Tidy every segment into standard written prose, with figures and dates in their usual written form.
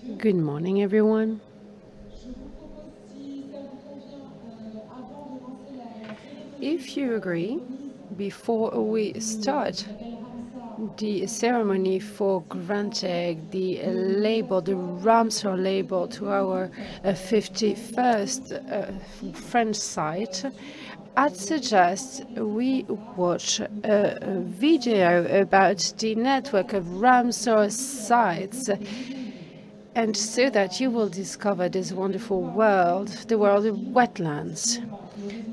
Good morning, everyone. If you agree, before we start the ceremony for granting the label, the Ramsar label, to our 51st French site, I'd suggest we watch a video about the network of Ramsar sites, and so that you will discover this wonderful world, the world of wetlands.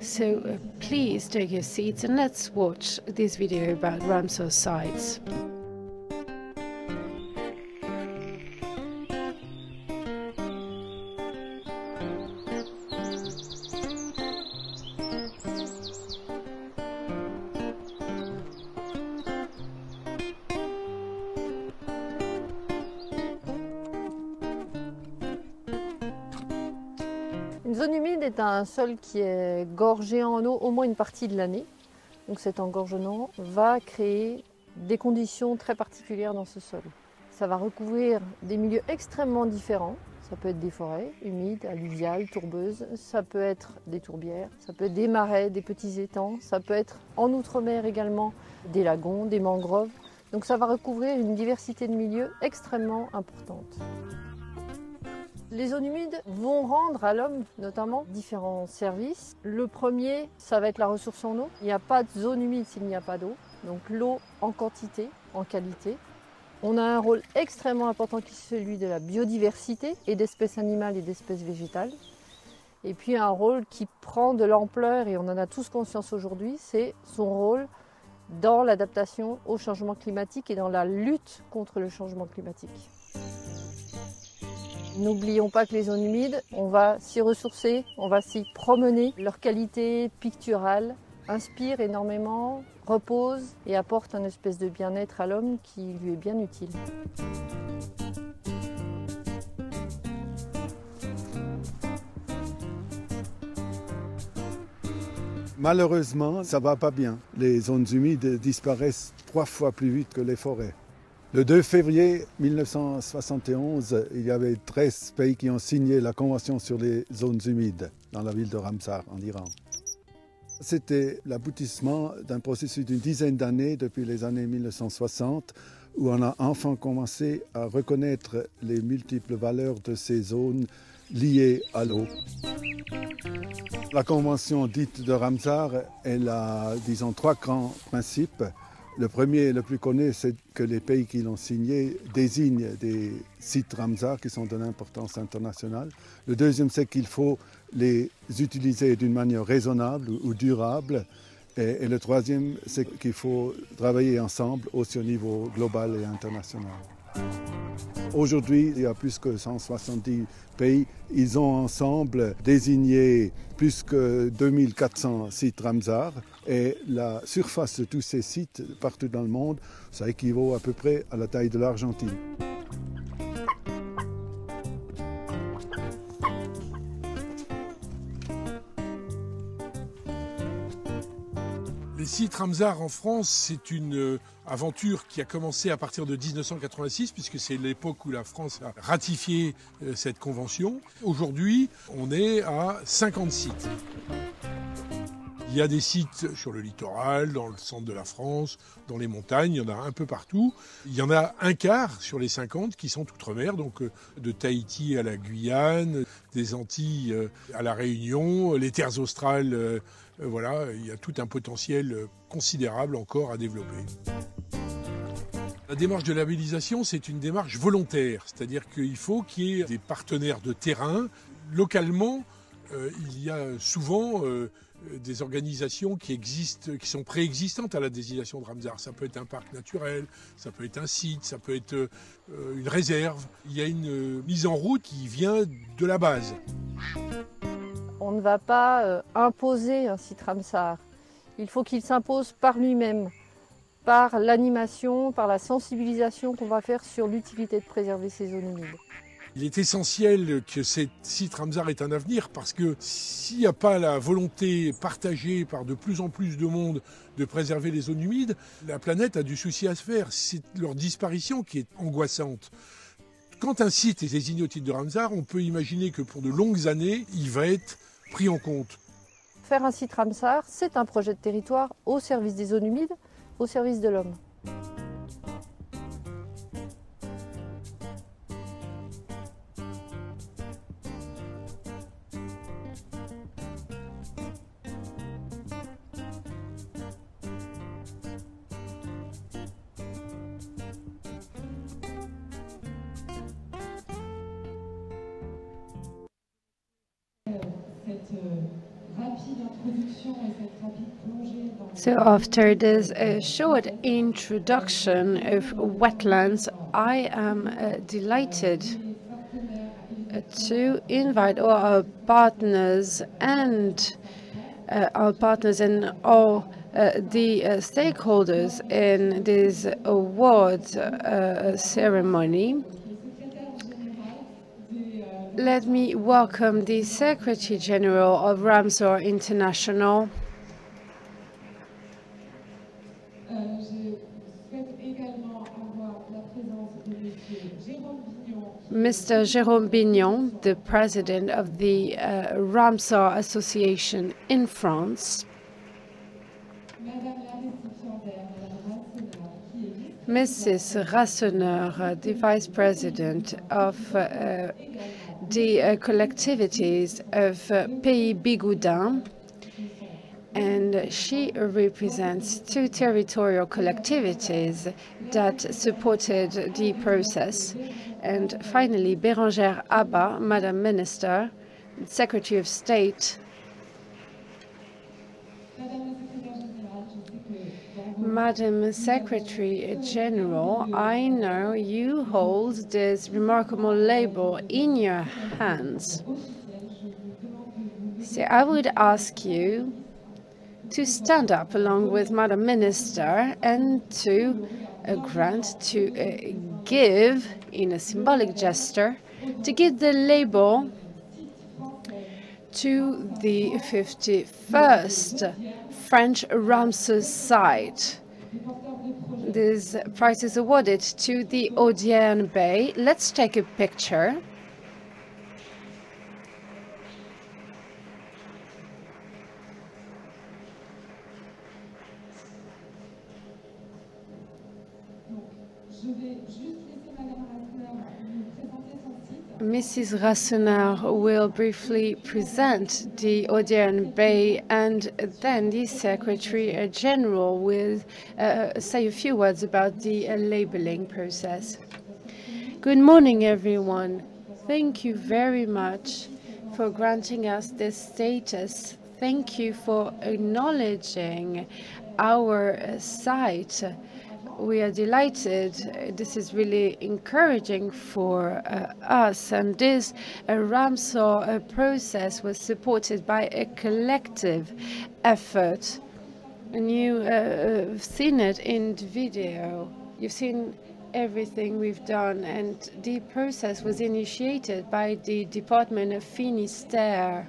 So please take your seats and let's watch this video about Ramsar sites. Une zone humide est un sol qui est gorgé en eau au moins une partie de l'année. Donc cet engorgement va créer des conditions très particulières dans ce sol. Ça va recouvrir des milieux extrêmement différents. Ça peut être des forêts humides, alluviales, tourbeuses. Ça peut être des tourbières, ça peut être des marais, des petits étangs. Ça peut être en outre-mer également des lagons, des mangroves. Donc ça va recouvrir une diversité de milieux extrêmement importante. Les zones humides vont rendre à l'homme notamment différents services. Le premier, ça va être la ressource en eau. Il n'y a pas de zone humide s'il n'y a pas d'eau. Donc l'eau en quantité, en qualité. On a un rôle extrêmement important qui est celui de la biodiversité et d'espèces animales et d'espèces végétales. Et puis un rôle qui prend de l'ampleur, et on en a tous conscience aujourd'hui, c'est son rôle dans l'adaptation au changement climatique et dans la lutte contre le changement climatique. N'oublions pas que les zones humides, on va s'y ressourcer, on va s'y promener. Leur qualité picturale inspire énormément, repose et apporte une espèce de bien-être à l'homme qui lui est bien utile. Malheureusement, ça ne va pas bien. Les zones humides disparaissent 3 fois plus vite que les forêts. Le 2 février 1971, il y avait 13 pays qui ont signé la Convention sur les zones humides dans la ville de Ramsar, en Iran. C'était l'aboutissement d'un processus d'une dizaine d'années, depuis les années 1960, où on a enfin commencé à reconnaître les multiples valeurs de ces zones liées à l'eau. La Convention dite de Ramsar, elle a, disons, 3 grands principes. Le premier, le plus connu, c'est que les pays qui l'ont signé désignent des sites Ramsar qui sont d'une importance internationale. Le deuxième, c'est qu'il faut les utiliser d'une manière raisonnable ou durable. Et le troisième, c'est qu'il faut travailler ensemble aussi au niveau global et international. Aujourd'hui, il y a plus que 170 pays. Ils ont ensemble désigné plus que 2400 sites Ramsar. Et la surface de tous ces sites partout dans le monde, ça équivaut à peu près à la taille de l'Argentine. Les sites Ramsar en France, c'est une aventure qui a commencé à partir de 1986, puisque c'est l'époque où la France a ratifié cette convention. Aujourd'hui, on est à 50 sites. Il y a des sites sur le littoral, dans le centre de la France, dans les montagnes, il y en a un peu partout. Il y en a un quart sur les 50 qui sont outre-mer, donc de Tahiti à la Guyane, des Antilles à la Réunion, les terres australes, voilà, il y a tout un potentiel considérable encore à développer. La démarche de labellisation, c'est une démarche volontaire, c'est-à-dire qu'il faut qu'il y ait des partenaires de terrain. Localement, il y a souvent des organisations qui existent, qui sont préexistantes à la désignation de Ramsar. Ça peut être un parc naturel, ça peut être un site, ça peut être une réserve. Il y a une mise en route qui vient de la base. On ne va pas imposer un site Ramsar. Il faut qu'il s'impose par lui-même, par l'animation, par la sensibilisation qu'on va faire sur l'utilité de préserver ces zones humides. Il est essentiel que ce site Ramsar ait un avenir parce que s'il n'y a pas la volonté partagée par de plus en plus de monde de préserver les zones humides, la planète a du souci à se faire. C'est leur disparition qui est angoissante. Quand un site est désigné au titre de Ramsar, on peut imaginer que pour de longues années, il va être pris en compte. Faire un site Ramsar, c'est un projet de territoire au service des zones humides, au service de l'homme. So after this short introduction of wetlands, I am delighted to invite all our partners and all the stakeholders in this award ceremony. Let me welcome the Secretary General of Ramsar International, Mr. Jérôme Bignon, the President of the Ramsar Association in France, Mrs. Rasseneur, the Vice President of the collectivities of Pays Bigouden, and she represents 2 territorial collectivities that supported the process. And finally, Bérangère Abba, Madam Minister, Secretary of State. Madam Secretary General, I know you hold this remarkable label in your hands. So I would ask you to stand up along with Madam Minister and to give, in a symbolic gesture, to give the label to the 51st French Ramsar site. This prize is awarded to the Audierne Bay. Let's take a picture. Mrs. Rasseneur will briefly present the Audierne Bay, and then the Secretary General will say a few words about the labeling process. Good morning, everyone. Thank you very much for granting us this status. Thank you for acknowledging our site. We are delighted. This is really encouraging for us. And this Ramsar process was supported by a collective effort. And you've seen it in the video. You've seen everything we've done. And the process was initiated by the Department of Finistère.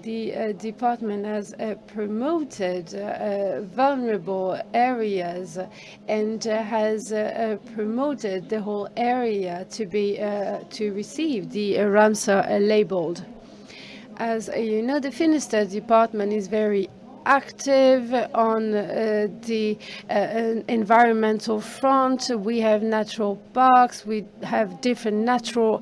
The department has promoted vulnerable areas and has promoted the whole area to receive the Ramsar labeled. As you know, the Finistère department is very active on the environmental front. We have natural parks, we have different natural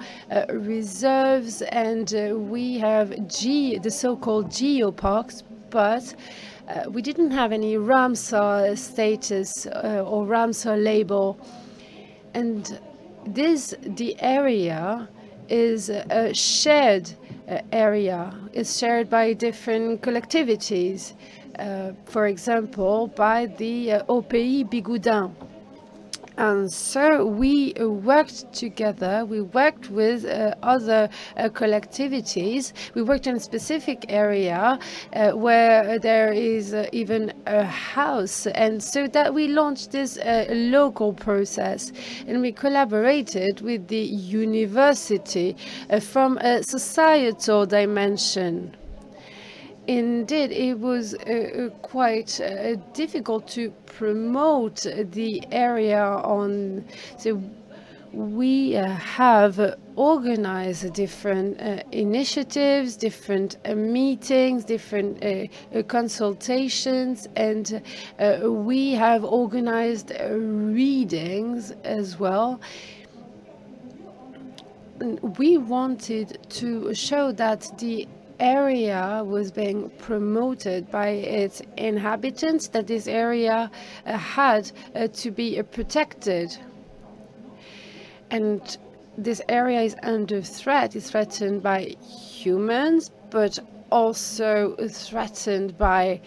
reserves, and we have the so-called geoparks, but we didn't have any Ramsar status or Ramsar label. And the area is a shared area. It's shared by different collectivities, for example, by the Pays Bigouden. And so we worked together, we worked with other collectivities. We worked in a specific area where there is even a house. And so that we launched this local process. And we collaborated with the university from a societal dimension. Indeed, it was quite difficult to promote the area on. So we have organized different initiatives, different meetings, different consultations, and we have organized readings as well. We wanted to show that the area was being promoted by its inhabitants, that this area had to be protected. And this area is under threat. It's threatened by humans, but also threatened by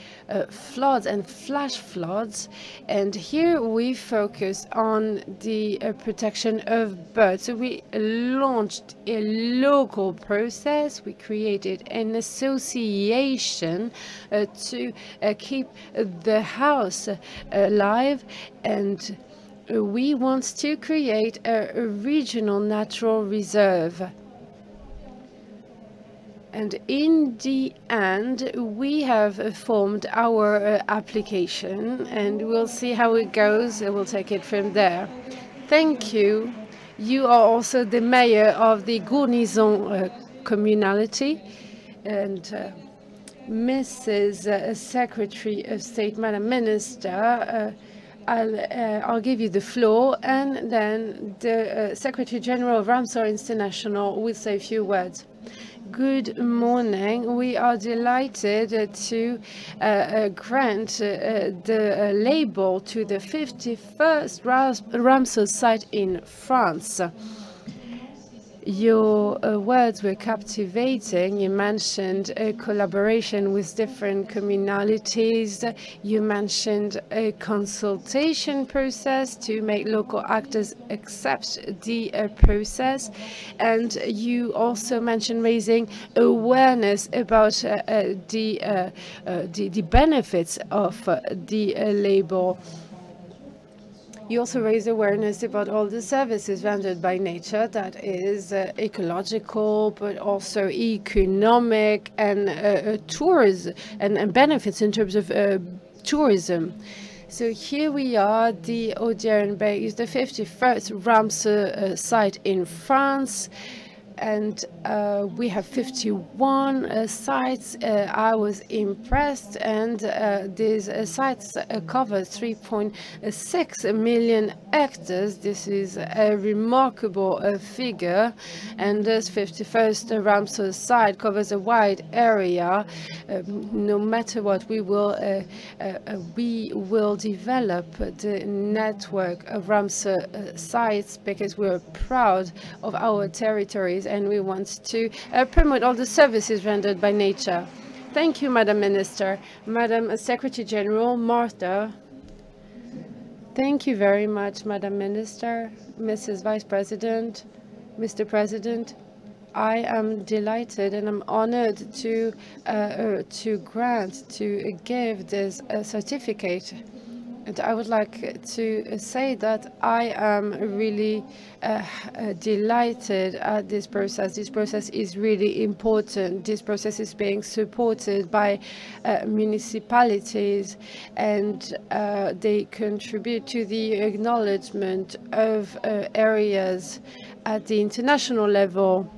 floods and flash floods. And here we focus on the protection of birds. So we launched a local process. We created an association to keep the house alive, and we want to create a regional natural reserve. And in the end, we have formed our application, and we'll see how it goes, and we'll take it from there. Thank you. You are also the mayor of the Gournison communality, and Mrs. Secretary of State, Madam Minister, I'll give you the floor, and then the Secretary General of Ramsar International will say a few words. Good morning. We are delighted to grant the label to the 51st Ramsar site in France. Your words were captivating. You mentioned a collaboration with different communalities. You mentioned a consultation process to make local actors accept the process. And you also mentioned raising awareness about the benefits of the label. You also raised awareness about all the services rendered by nature, that is ecological, but also economic and tourism and benefits in terms of tourism. So here we are. The Audierne Bay is the 51st Ramsar site in France. And we have 51 sites. I was impressed, and these sites cover 3.6 million hectares. This is a remarkable figure, and this 51st Ramsar site covers a wide area. No matter what, we will develop the network of Ramsar sites, because we're proud of our territories, and we want to promote all the services rendered by nature. Thank you, Madam Minister. Madam Secretary General, Martha. Thank you very much, Madam Minister, Mrs. Vice President, Mr. President. I am delighted and I'm honored to give this certificate. And I would like to say that I am really delighted at this process. This process is really important. This process is being supported by municipalities, and they contribute to the acknowledgement of areas at the international level.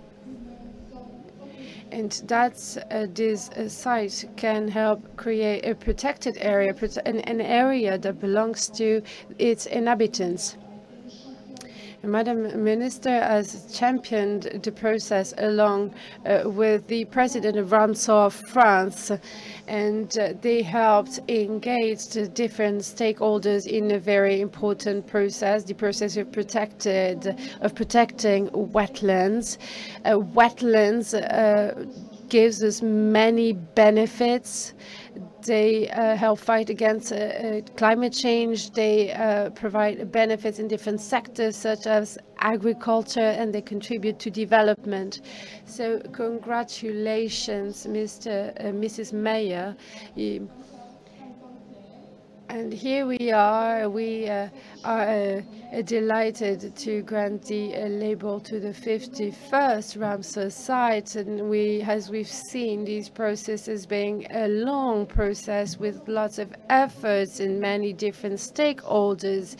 And that's this site can help create a protected area, an area that belongs to its inhabitants. Madam Minister has championed the process along with the President of Ramsar-France, and they helped engage the different stakeholders in a very important process, the process of protecting wetlands. Wetlands gives us many benefits. They help fight against climate change. They provide benefits in different sectors such as agriculture, and they contribute to development. So congratulations, Mrs. Mayor. And here we are. We are delighted to grant the label to the 51st Ramsar site, and as we've seen, these processes being a long process with lots of efforts and many different stakeholders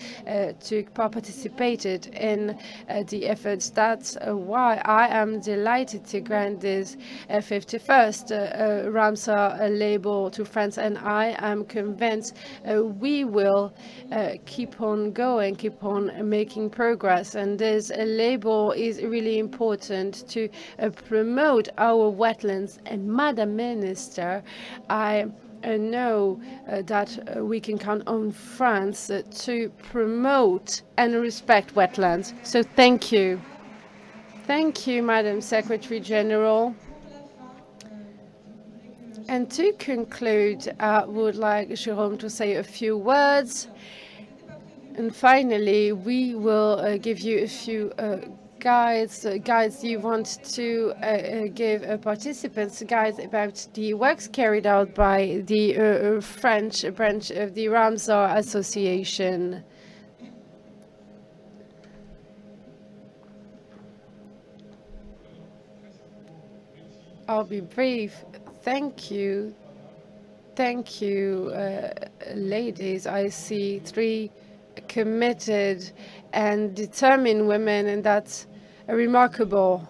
participated in the efforts. That's why I am delighted to grant this 51st Ramsar label to France, and I am convinced we will keep on going, keep on making progress. And this label is really important to promote our wetlands. And Madam Minister, I know that we can count on France to promote and respect wetlands. So thank you. Thank you, Madam Secretary General. And to conclude, I would like Jérôme to say a few words. And finally, we will give you a few guides you want to give participants, guides about the works carried out by the French branch of the Ramsar Association. I'll be brief. Thank you. Thank you, ladies. I see 3 committed and determined women, and that's remarkable.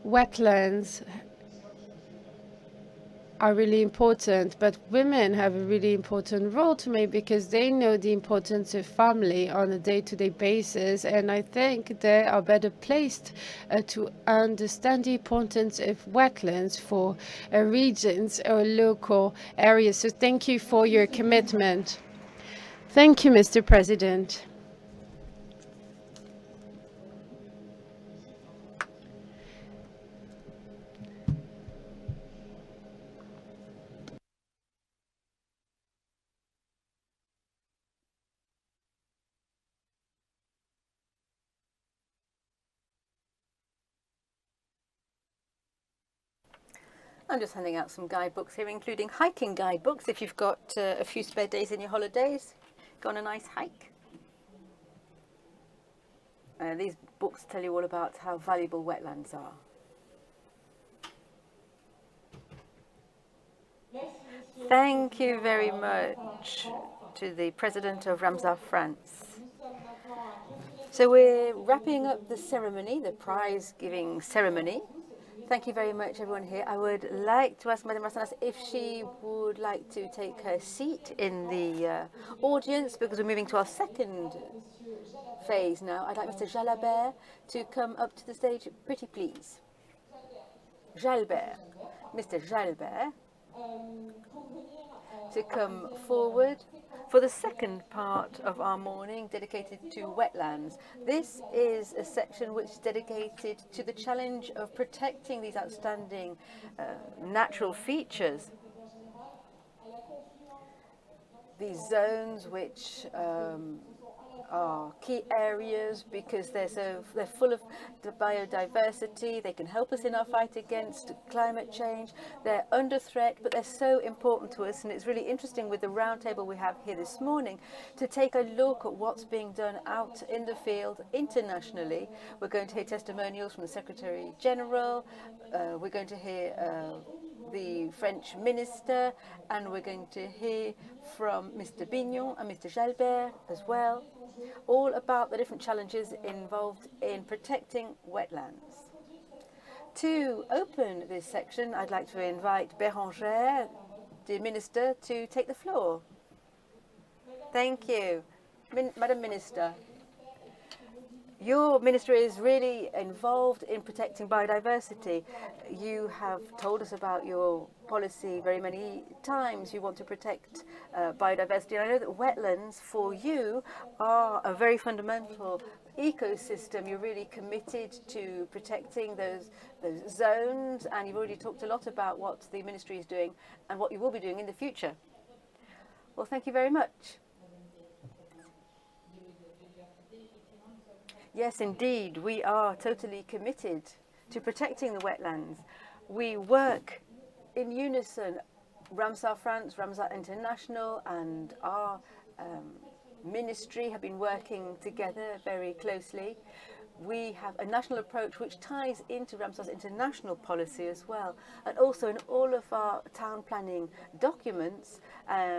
Wetlands are really important, but women have a really important role to make because they know the importance of family on a day-to-day basis, and I think they are better placed to understand the importance of wetlands for regions or local areas. So thank you for your commitment. Thank you, Mr. President. I'm just handing out some guidebooks here, including hiking guidebooks. If you've got a few spare days in your holidays, go on a nice hike. These books tell you all about how valuable wetlands are. Thank you very much to the President of Ramsar-France. So we're wrapping up the ceremony, the prize-giving ceremony. Thank you very much, everyone here. I would like to ask Madame Rassanas if she would like to take her seat in the audience, because we're moving to our second phase now. I'd like Mr. Jalabert to come up to the stage, pretty please. Jalbert, Mr. Jalbert, to come forward for the second part of our morning dedicated to wetlands. This is a section which is dedicated to the challenge of protecting these outstanding natural features. These zones which are key areas because they're full of biodiversity. They can help us in our fight against climate change. They're under threat, but they're so important to us, and it's really interesting with the roundtable we have here this morning to take a look at what's being done out in the field internationally. We're going to hear testimonials from the Secretary General. We're going to hear the French Minister, and we're going to hear from Mr. Bignon and Mr. Jalbert as well, all about the different challenges involved in protecting wetlands. To open this section, I'd like to invite Bérangère, the Minister, to take the floor. Thank you. Madam Minister, your ministry is really involved in protecting biodiversity. You have told us about your policy very many times. You want to protect biodiversity. And I know that wetlands for you are a very fundamental ecosystem. You're really committed to protecting those zones, and you've already talked a lot about what the ministry is doing and what you will be doing in the future. Well, thank you very much. Yes, indeed, we are totally committed to protecting the wetlands. We work in unison, Ramsar-France, Ramsar International, and our ministry have been working together very closely. We have a national approach which ties into Ramsar's international policy as well. And also in all of our town planning documents,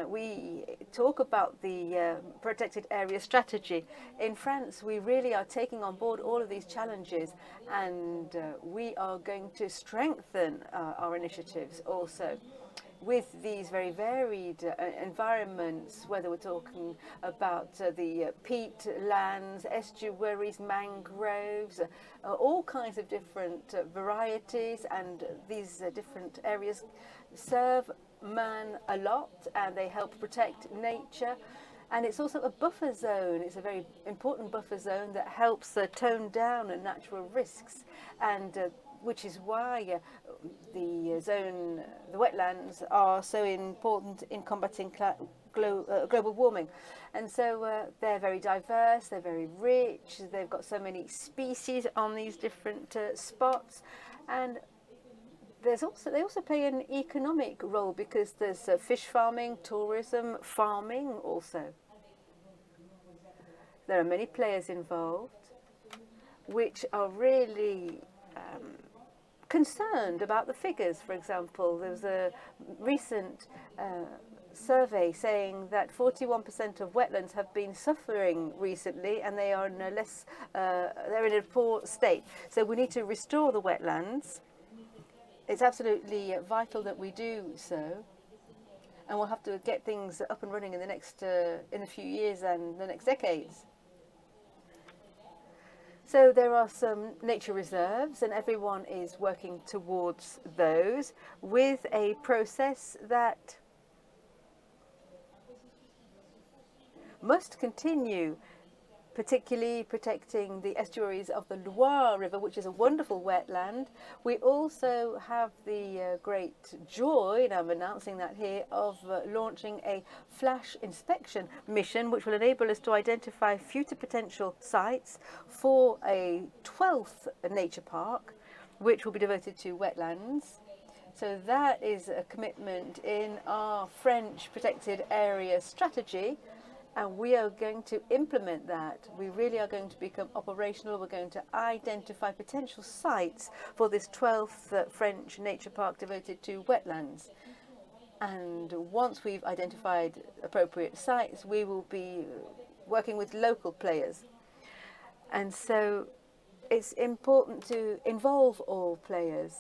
we talk about the protected area strategy. In France, we really are taking on board all of these challenges, and we are going to strengthen our initiatives also with these very varied environments, whether we're talking about the peat lands, estuaries, mangroves, all kinds of different varieties, and these different areas serve man a lot, and they help protect nature. And it's also a buffer zone. It's a very important buffer zone that helps tone down natural risks, and which is why the wetlands are so important in combating global warming. And so they're very diverse, they're very rich, they've got so many species on these different spots, and they also play an economic role, because there's fish farming, tourism, farming also. There are many players involved which are really concerned about the figures. For example, there was a recent survey saying that 41% of wetlands have been suffering recently, and they are in a they're in a poor state. So we need to restore the wetlands. It's absolutely vital that we do so, and we'll have to get things up and running in the next in a few years and the next decades. So there are some nature reserves, and everyone is working towards those with a process that must continue, particularly protecting the estuaries of the Loire River, which is a wonderful wetland. We also have the great joy, and I'm announcing that here, of launching a flash inspection mission, which will enable us to identify future potential sites for a 12th nature park, which will be devoted to wetlands. So that is a commitment in our French protected area strategy, and we are going to implement that. We really are going to become operational. We're going to identify potential sites for this 12th French nature park devoted to wetlands. And once we've identified appropriate sites, we will be working with local players. And so it's important to involve all players,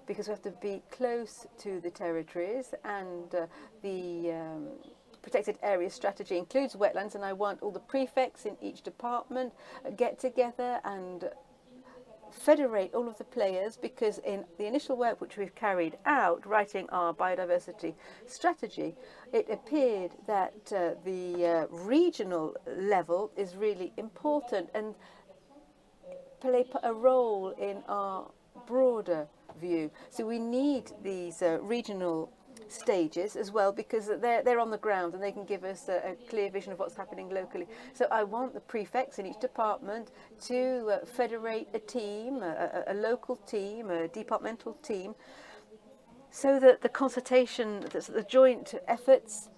because we have to be close to the territories, and the protected area strategy includes wetlands, and I want all the prefects in each department get together and federate all of the players, because in the initial work which we've carried out writing our biodiversity strategy, it appeared that the regional level is really important and play a role in our broader view. So we need these regional stages as well, because they're on the ground and they can give us a clear vision of what's happening locally. So I want the prefects in each department to federate a team, a local team, a departmental team, so that the consultation, the joint efforts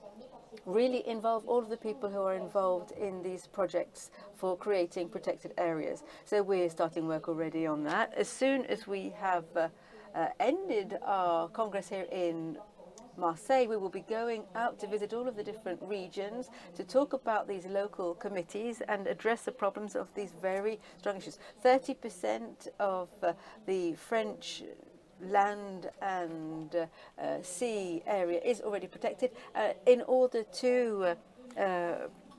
really involve all of the people who are involved in these projects for creating protected areas. So we're starting work already on that. As soon as we have ended our congress here in Marseille, we will be going out to visit all of the different regions to talk about these local committees and address the problems of these very strong issues. 30% of the French land and sea area is already protected. In order to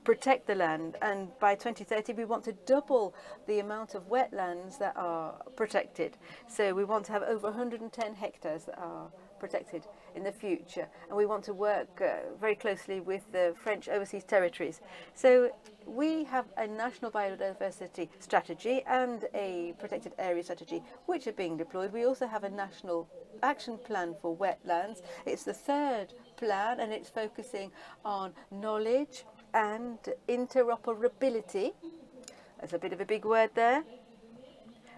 protect the land, and by 2030 we want to double the amount of wetlands that are protected. So we want to have over 110 hectares that are protected in the future, and we want to work very closely with the French overseas territories. So we have a national biodiversity strategy and a protected area strategy which are being deployed. We also have a national action plan for wetlands. It's the third plan, and it's focusing on knowledge and interoperability. That's a bit of a big word there.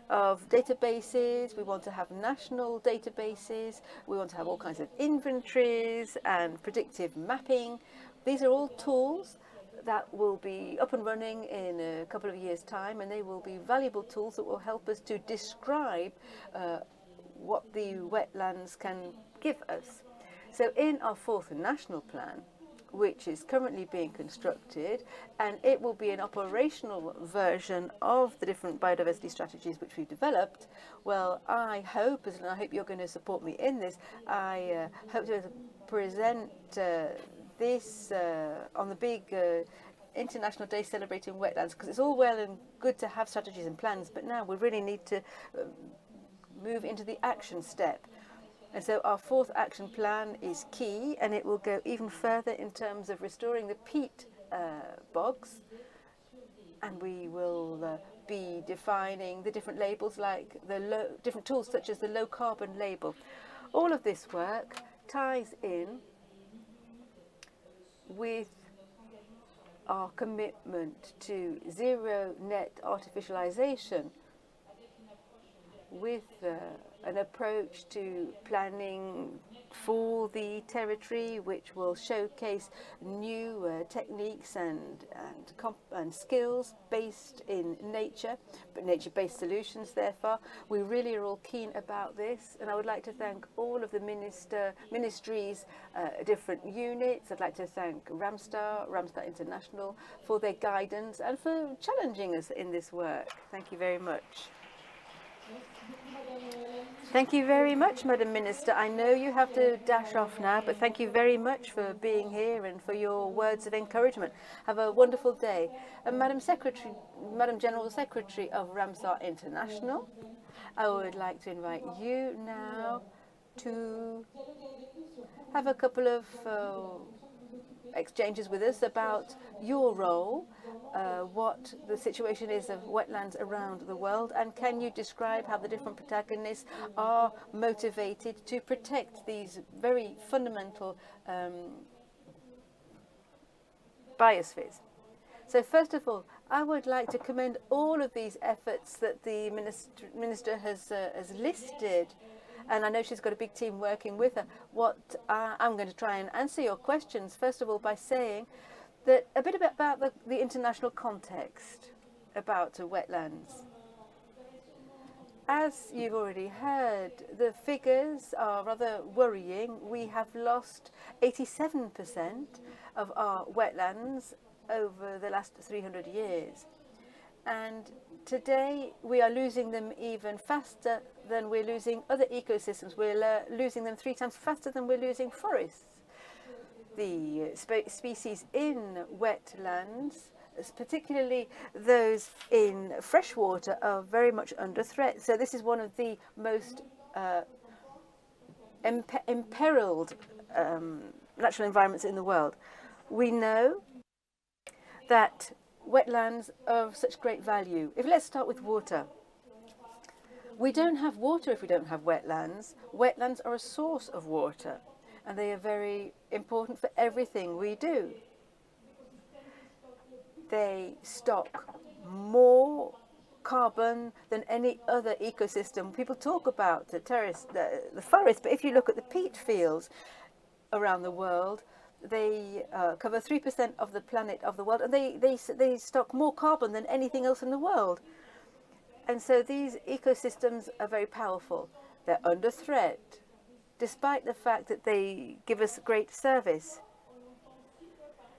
Of databases. We want to have national databases. We want to have all kinds of inventories and predictive mapping. These are all tools that will be up and running in a couple of years' time, and they will be valuable tools that will help us to describe what the wetlands can give us. So in our fourth national plan, which is currently being constructed, and it will be an operational version of the different biodiversity strategies which we've developed, well, I hope, and I hope you're going to support me in this, I hope to present this on the big International Day celebrating wetlands, because it's all well and good to have strategies and plans, but now we really need to move into the action step. And so our fourth action plan is key, and it will go even further in terms of restoring the peat bogs, and we will be defining the different labels, like the different tools such as the low carbon label. All of this work ties in with our commitment to zero net artificialization, with an approach to planning for the territory, which will showcase new techniques and skills based in nature, but nature-based solutions. Therefore, we really are all keen about this, and I would like to thank all of the ministries, different units. I'd like to thank Ramsar International for their guidance and for challenging us in this work. Thank you very much. Thank you very much, Madam Minister. I know you have to dash off now, but thank you very much for being here and for your words of encouragement. Have a wonderful day. Madam General Secretary of Ramsar International, I would like to invite you now to have a couple of exchanges with us about your role, what the situation is of wetlands around the world, and can you describe how the different protagonists are motivated to protect these very fundamental biospheres. So first of all, I would like to commend all of these efforts that the minister has listed. And I know she's got a big team working with her. I'm going to try and answer your questions, first of all, by saying that a bit about the international context about wetlands. As you've already heard, the figures are rather worrying. We have lost 87% of our wetlands over the last 300 years. And today we are losing them even faster than we're losing other ecosystems. We're losing them 3 times faster than we're losing forests. The species in wetlands, particularly those in freshwater, are very much under threat. So this is one of the most imperiled natural environments in the world. We know that wetlands are of such great value. Let's start with water. We don't have water if we don't have wetlands. Wetlands are a source of water, and they are very important for everything we do. They stock more carbon than any other ecosystem. People talk about the forest, but if you look at the peat fields around the world, they cover 3% of the planet of the world, and they stock more carbon than anything else in the world. And so these ecosystems are very powerful. They're under threat, despite the fact that they give us great service.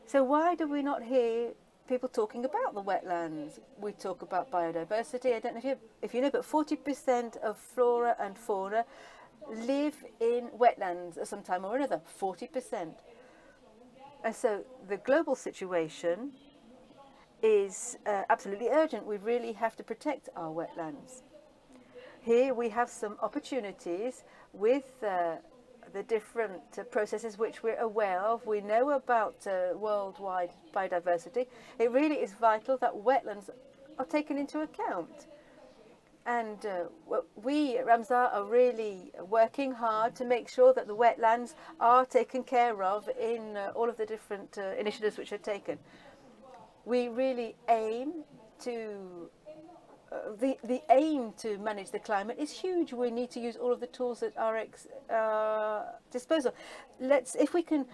So why do we not hear people talking about the wetlands? We talk about biodiversity. I don't know if you know, but 40% of flora and fauna live in wetlands at some time or another. 40%. And so the global situation is absolutely urgent. We really have to protect our wetlands. Here we have some opportunities with the different processes which we're aware of. We know about worldwide biodiversity. It really is vital that wetlands are taken into account. And we at Ramsar are really working hard to make sure that the wetlands are taken care of in all of the different initiatives which are taken. We really aim to the aim to manage the climate is huge. We need to use all of the tools at our disposal. If we can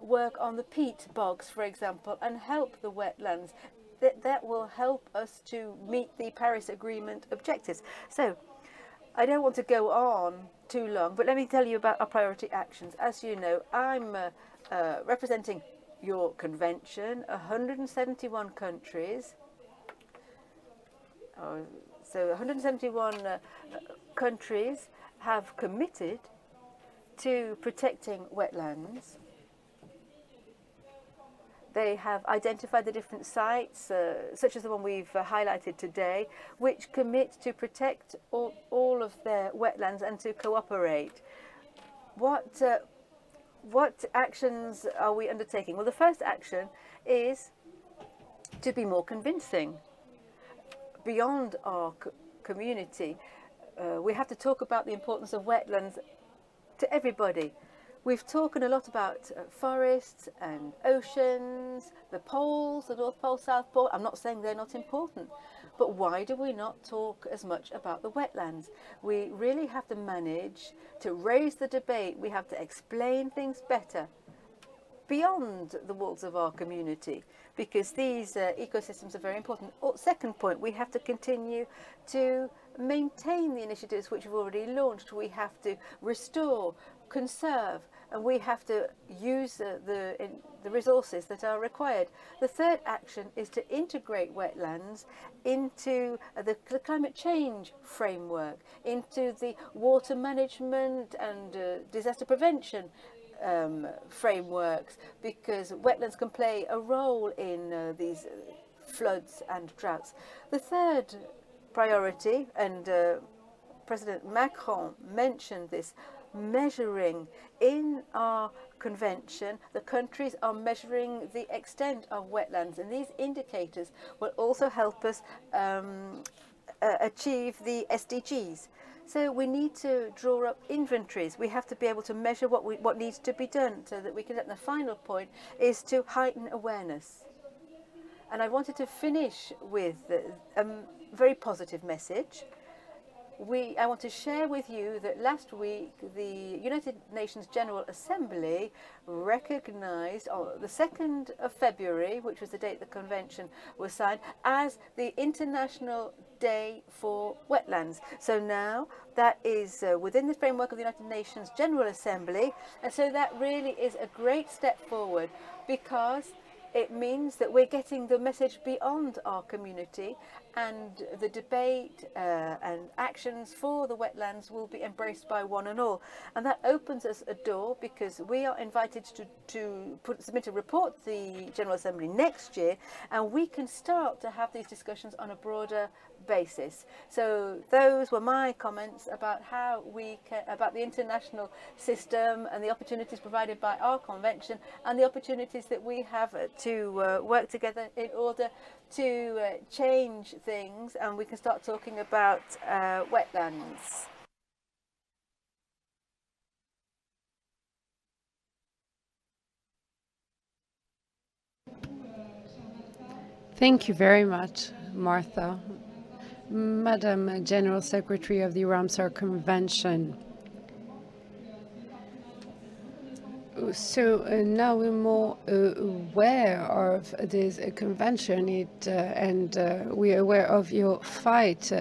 work on the peat bogs, for example, and help the wetlands, that will help us to meet the Paris Agreement objectives. So I don't want to go on too long, but let me tell you about our priority actions. As you know, I'm representing your convention, 171 countries. So 171 countries have committed to protecting wetlands. They have identified the different sites, such as the one we've highlighted today, which commit to protect all of their wetlands and to cooperate. What actions are we undertaking? Well, the first action is to be more convincing. Beyond our community, we have to talk about the importance of wetlands to everybody. We've talked a lot about forests and oceans, the poles, the North Pole, South Pole. I'm not saying they're not important, but why do we not talk as much about the wetlands? We really have to manage to raise the debate. We have to explain things better beyond the walls of our community, because these ecosystems are very important. Second point, we have to continue to maintain the initiatives which we've already launched. We have to restore, conserve, and we have to use the resources that are required. The third action is to integrate wetlands into the climate change framework, into the water management and disaster prevention frameworks, because wetlands can play a role in these floods and droughts. The third priority, and President Macron mentioned this, measuring. In our convention, the countries are measuring the extent of wetlands, and these indicators will also help us achieve the SDGs. So we need to draw up inventories. We have to be able to measure what needs to be done, so that we can. And the final point is to heighten awareness. And I wanted to finish with a very positive message. I want to share with you that last week the United Nations General Assembly recognized on the 2nd of February, which was the date the convention was signed, as the International Day for Wetlands. So now that is within the framework of the United Nations General Assembly, and so that really is a great step forward, because it means that we're getting the message beyond our community, and the debate and actions for the wetlands will be embraced by one and all. And that opens us a door, because we are invited to submit a report to the General Assembly next year, and we can start to have these discussions on a broader basis. So those were my comments about how about the international system and the opportunities provided by our convention, and the opportunities that we have to work together in order to change things, and we can start talking about wetlands. Thank you very much, Martha. Madam General Secretary of the Ramsar Convention. So now we're more aware of this convention, and we're aware of your fight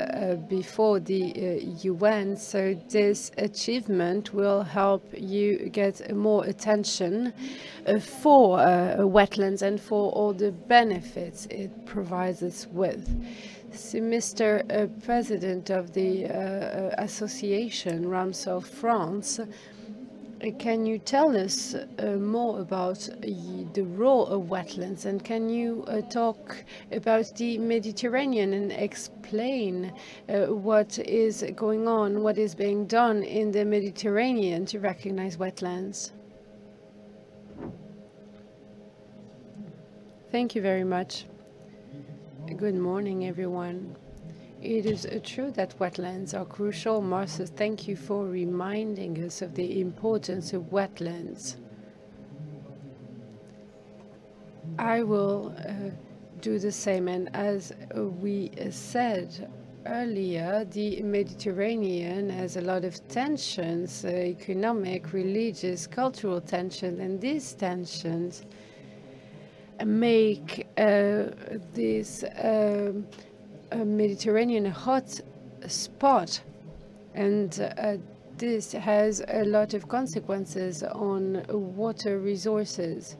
before the UN. So this achievement will help you get more attention for wetlands and for all the benefits it provides us with. So, Mr. President of the association Ramsar-France, can you tell us more about the role of wetlands, and can you talk about the Mediterranean and explain what is going on, what is being done in the Mediterranean to recognize wetlands? Thank you very much. Good morning, everyone. It is true that wetlands are crucial. Martha, thank you for reminding us of the importance of wetlands. I will do the same, and as we said earlier, the Mediterranean has a lot of tensions, economic, religious, cultural tensions, and these tensions make this Mediterranean a hot spot, and this has a lot of consequences on water resources.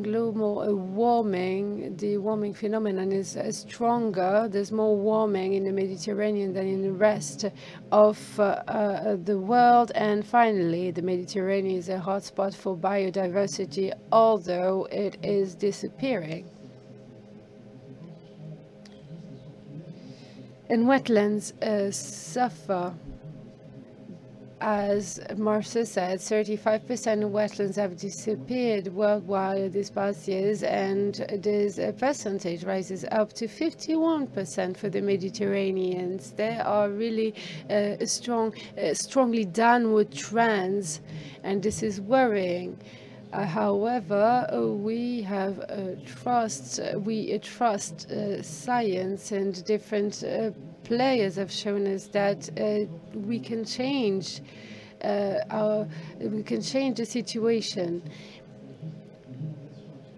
Global warming, the warming phenomenon is stronger. There's more warming in the Mediterranean than in the rest of the world. And finally, the Mediterranean is a hotspot for biodiversity, although it is disappearing. And wetlands suffer. As Marseille said, 35% of wetlands have disappeared worldwide these past years, and this percentage rises up to 51% for the Mediterraneans. There are really strongly downward trends, and this is worrying. However, we trust science, and different players have shown us that we can change the situation.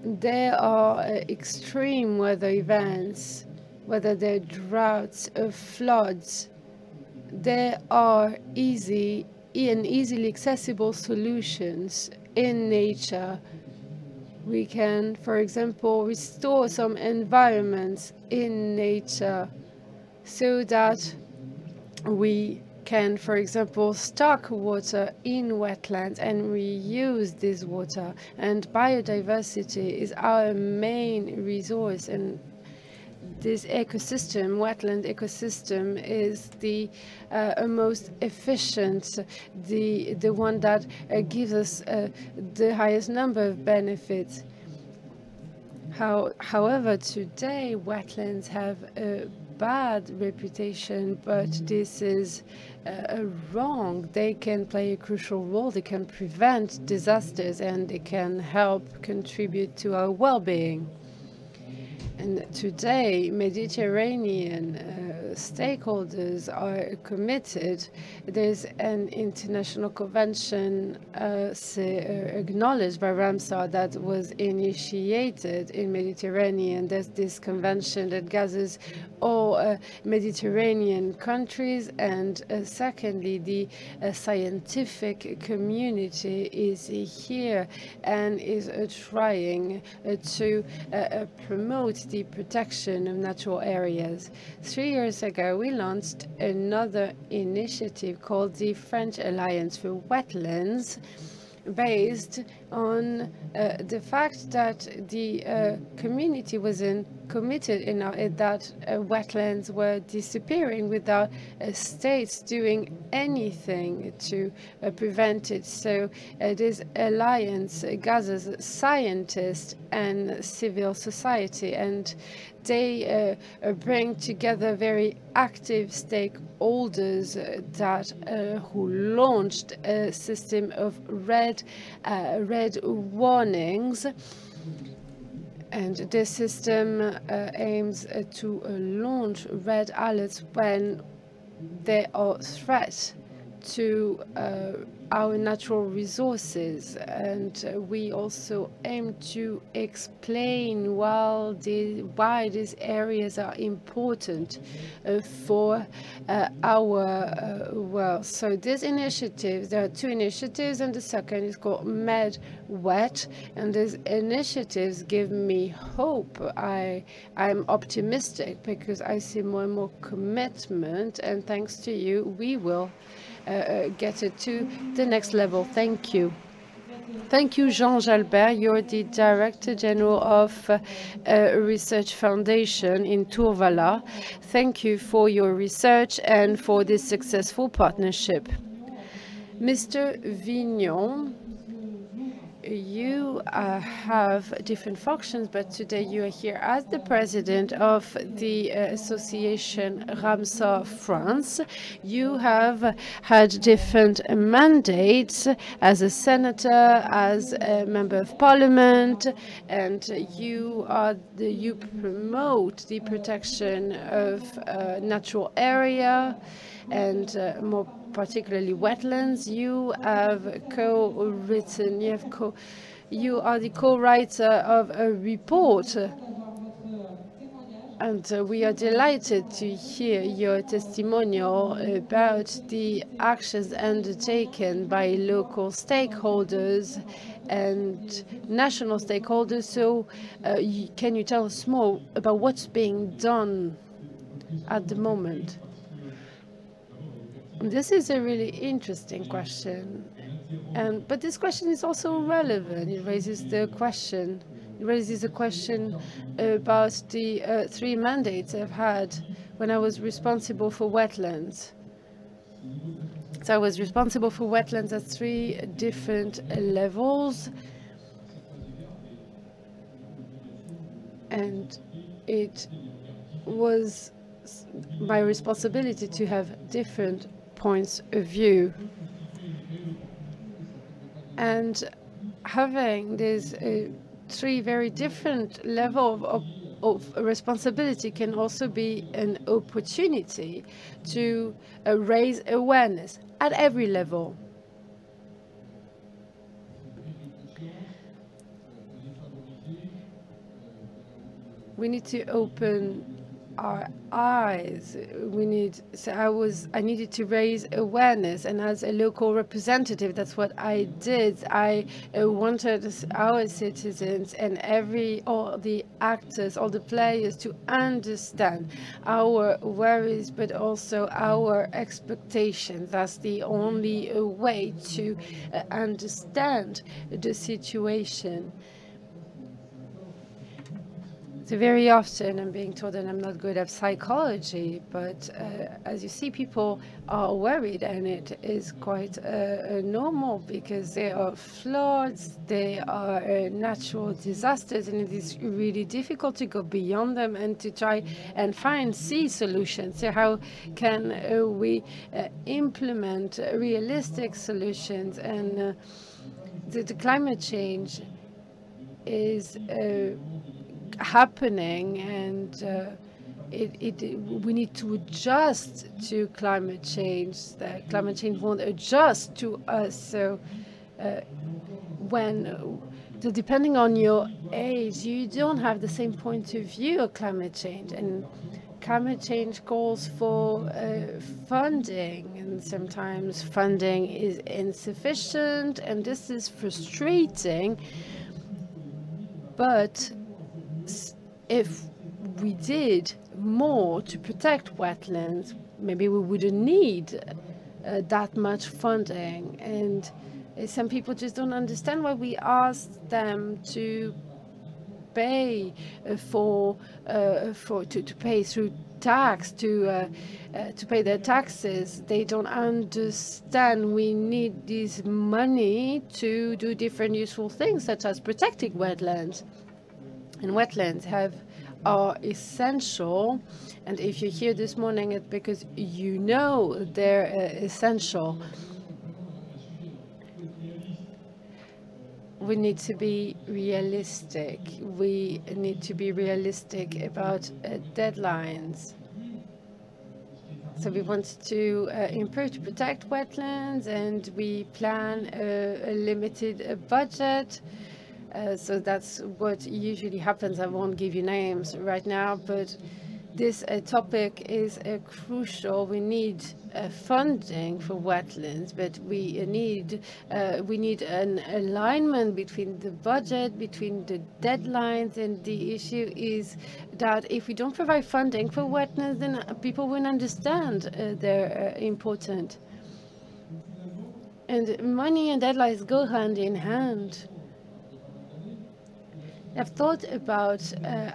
There are extreme weather events, whether they're droughts or floods. There are easily accessible solutions in nature. We can, for example, restore some environments in nature so that we can, for example, stock water in wetlands and reuse this water. And biodiversity is our main resource, and this ecosystem, wetland ecosystem, is the most efficient, the one that gives us the highest number of benefits. However, today wetlands have a bad reputation, but this is wrong. They can play a crucial role. They can prevent disasters, and they can help contribute to our well-being. And today, Mediterranean stakeholders are committed. There's an international convention acknowledged by Ramsar that was initiated in Mediterranean. There's this convention that gathers all Mediterranean countries, and secondly, the scientific community is here and is trying to promote the protection of natural areas. 3 years ago, we launched another initiative called the French Alliance for Wetlands, based on the fact that the community wasn't committed that wetlands were disappearing without states doing anything to prevent it. So this alliance gathers scientists and civil society, and they bring together very active stakeholders who launched a system of red warnings. And this system aims to launch red alerts when there are threats to our natural resources. And we also aim to explain why these areas are important for our world. So these initiatives, there are two initiatives, and the second is called MedWet, and these initiatives give me hope. I'm optimistic because I see more and more commitment, and thanks to you, we will get it to the next level. Thank you. Thank you, Jean Jalbert. You're the Director General of a Research Foundation in Valat. Thank you for your research and for this successful partnership. Mr. Vignon, you have different functions, but today you are here as the president of the association Ramsar-France. You have had different mandates as a senator, as a member of parliament, and you promote the protection of natural area and more particularly wetlands. You have co-written, you are the co-writer of a report, and we are delighted to hear your testimonial about the actions undertaken by local stakeholders and national stakeholders. So can you tell us more about what's being done at the moment? This is a really interesting question, but this question is also relevant. It raises a question about the 3 mandates I've had when I was responsible for wetlands. So I was responsible for wetlands at 3 different levels, and it was my responsibility to have different points of view. And having these 3 very different levels of responsibility can also be an opportunity to raise awareness at every level. We need to open our eyes. I needed to raise awareness, and as a local representative, that's what I did. I wanted our citizens and all the actors, all the players to understand our worries, but also our expectations. That's the only way to understand the situation. So very often I'm being told that I'm not good at psychology, but as you see, people are worried, and it is quite normal because there are floods, there are natural disasters, and it is really difficult to go beyond them and to try and see solutions. So how can we implement realistic solutions? And the climate change is happening, and we need to adjust to climate change. The climate change won't adjust to us. So depending on your age, you don't have the same point of view of climate change, and climate change calls for funding, and sometimes funding is insufficient, and this is frustrating. But if we did more to protect wetlands, maybe we wouldn't need that much funding. And some people just don't understand why we ask them to pay to pay through tax, to pay their taxes. They don't understand we need this money to do different useful things, such as protecting wetlands. And wetlands are essential, and if you're here this morning, it's because you know they're essential. We need to be realistic. We need to be realistic about deadlines. So we want to improve to protect wetlands, and we plan a limited budget. So that's what usually happens. I won't give you names right now, but this topic is crucial. We need funding for wetlands, but we need an alignment between the budget, between the deadlines, and the issue is that if we don't provide funding for wetlands, then people won't understand they're important. And money and deadlines go hand in hand. I've thought about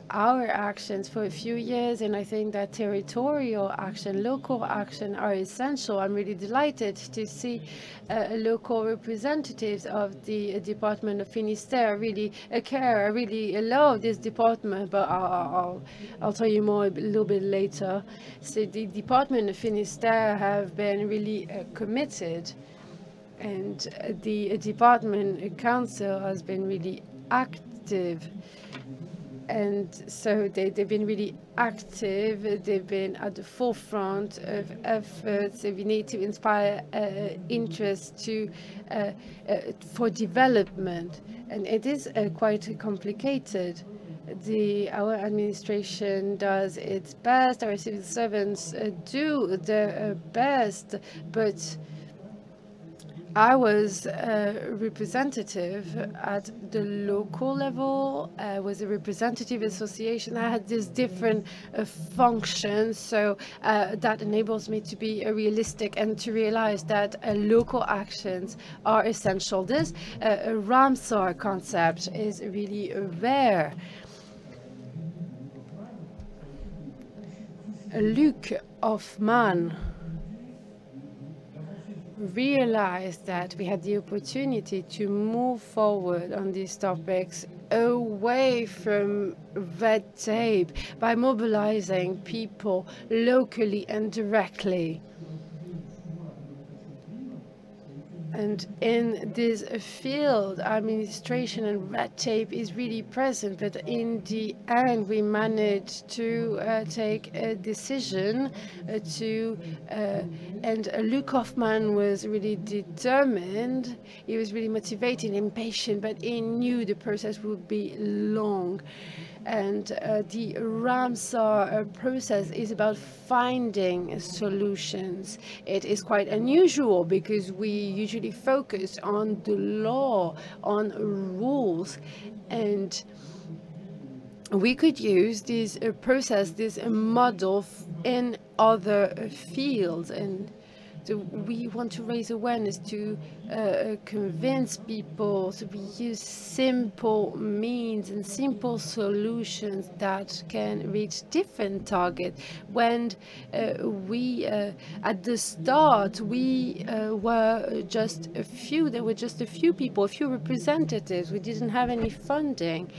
our actions for a few years, and I think that territorial action, local action are essential. I'm really delighted to see local representatives of the Department of Finistère really care. I really love this department, but I'll tell you more a little bit later. So the Department of Finistère have been really committed, and the Department Council has been really active. And so they've been really active. They've been at the forefront of efforts. We need to inspire interest for development, and it is quite complicated. Our administration does its best. Our civil servants do their best, but I was a representative at the local level. I was a representative association. I had these different functions, so that enables me to be realistic and to realize that local actions are essential. This Ramsar concept is really rare. Luc Hoffmann realized that we had the opportunity to move forward on these topics away from red tape by mobilizing people locally and directly. And in this field, administration and red tape is really present, but in the end, we managed to take a decision and Luc Hoffmann was really determined. He was really motivated, impatient, but he knew the process would be long. And the Ramsar process is about finding solutions. It is quite unusual because we usually focus on the law, on rules, and we could use this process, this model in other fields. And so we want to raise awareness, to convince people. So we use simple means and simple solutions that can reach different targets. When at the start, we were just a few, there were just a few people, a few representatives. We didn't have any funding.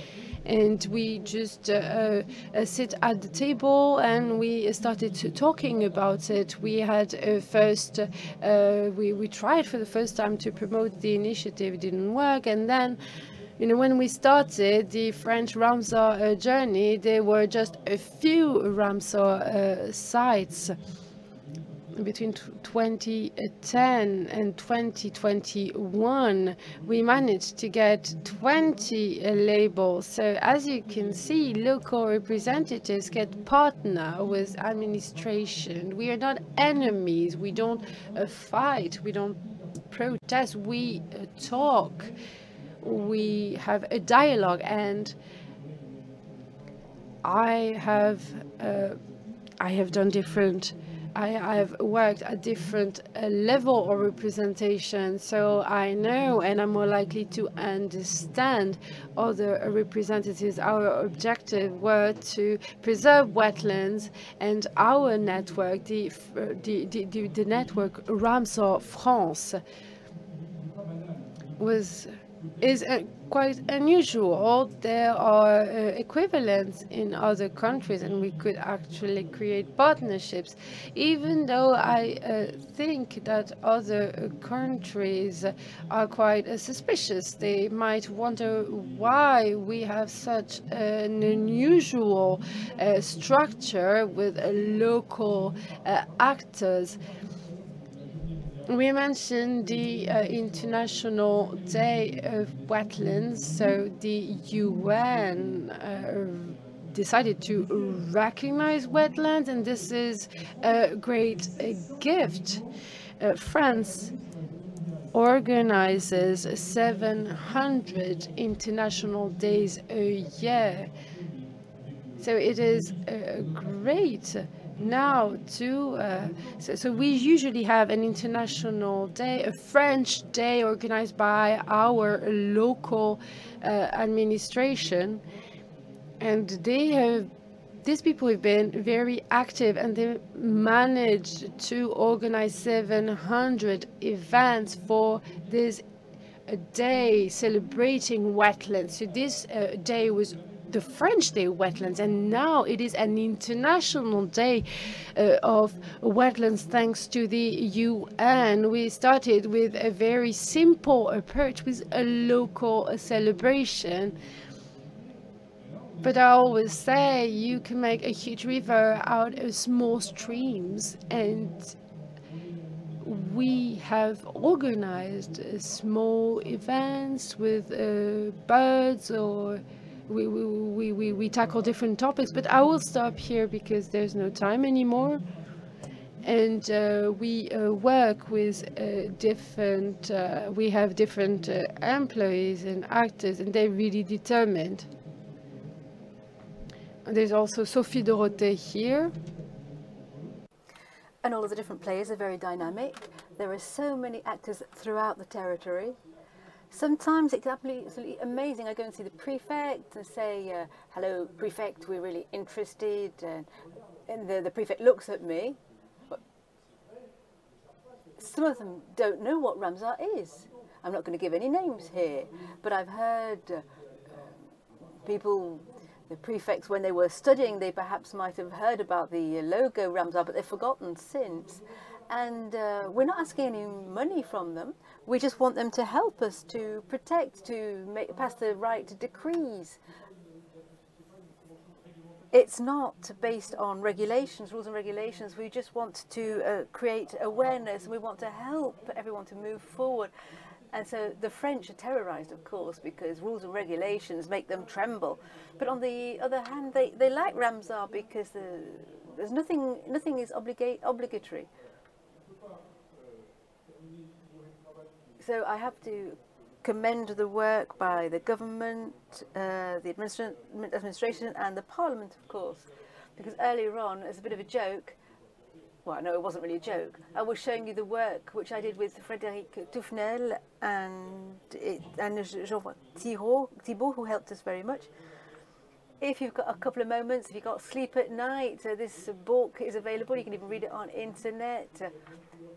And we just sit at the table and we started talking about it. We had we tried for the first time to promote the initiative. It didn't work. And then, when we started the French Ramsar journey, there were just a few Ramsar sites. Between 2010 and 2021, we managed to get 20 labels. So as you can see, local representatives get partner with administration. We are not enemies. We don't fight. We don't protest. We talk. We have a dialogue. And I have done different. I have worked at different level of representation, so I know and I'm more likely to understand other representatives. Our objective were to preserve wetlands, and our network, the network Ramsar-France, is quite unusual. There are equivalents in other countries, and we could actually create partnerships, even though I think that other countries are quite suspicious. They might wonder why we have such an unusual structure with local actors. We mentioned the International Day of Wetlands, so the UN decided to recognize wetlands, and this is a great gift. France organizes 700 international days a year, so it is a great now so we usually have an international day, a French day organized by our local administration, and these people have been very active, and they managed to organize 700 events for this day celebrating wetlands. So this day was the French Day of Wetlands, and now it is an international day of wetlands thanks to the UN. We started with a very simple approach with a local celebration. But I always say you can make a huge river out of small streams, and we have organized small events with birds, or we tackle different topics. But I will stop here because there's no time anymore. And we work with we have different employees and actors, and they're really determined. There's also Sophie Dorothée here. And all of the different players are very dynamic. There are so many actors throughout the territory. Sometimes it's absolutely amazing. I go and see the prefect and say, hello, prefect, we're really interested. And the prefect looks at me. Some of them don't know what Ramsar is. I'm not going to give any names here, but I've heard people, the prefects, when they were studying, they perhaps might have heard about the logo Ramsar, but they've forgotten since. And we're not asking any money from them. We just want them to help us to protect, to pass the right decrees. It's not based on regulations, rules and regulations. We just want to create awareness, and we want to help everyone to move forward. And so the French are terrorized, of course, because rules and regulations make them tremble. But on the other hand, they like Ramsar because there's nothing is obligatory. So I have to commend the work by the government, the administration and the parliament, of course, because earlier on, as a bit of a joke, well, no, it wasn't really a joke, I was showing you the work which I did with Frédéric Toufnel and Jean Thibault, who helped us very much. If you've got a couple of moments, if you've got sleep at night, this book is available. You can even read it on internet.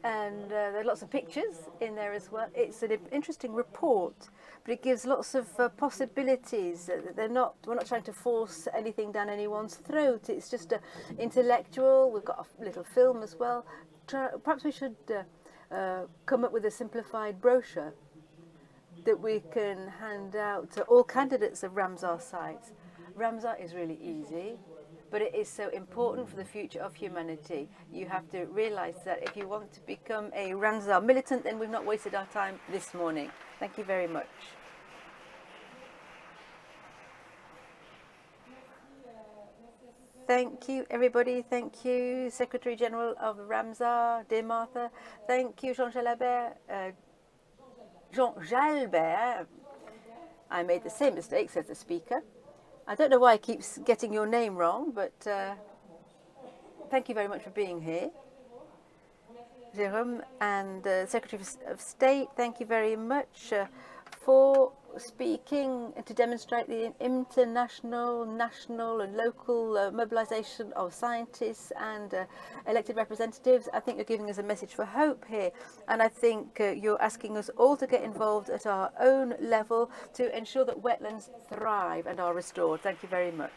And there are lots of pictures in there as well. It's an interesting report, but it gives lots of possibilities. We're not trying to force anything down anyone's throat. It's just intellectual. We've got a little film as well. Perhaps we should come up with a simplified brochure that we can hand out to all candidates of Ramsar sites. Ramsar is really easy, but it is so important for the future of humanity. You have to realize that if you want to become a Ramsar militant, then we've not wasted our time this morning. Thank you very much. Thank you, everybody. Thank you, Secretary General of Ramsar, dear Martha. Thank you, Jean Jalbert. Jean Jalbert. I made the same mistake, says the speaker. I don't know why I keep getting your name wrong, but thank you very much for being here. Jérôme and Secretary of State, thank you very much for speaking and to demonstrate the international, national and local mobilization of scientists and elected representatives. I think you're giving us a message for hope here, and I think you're asking us all to get involved at our own level to ensure that wetlands thrive and are restored. Thank you very much.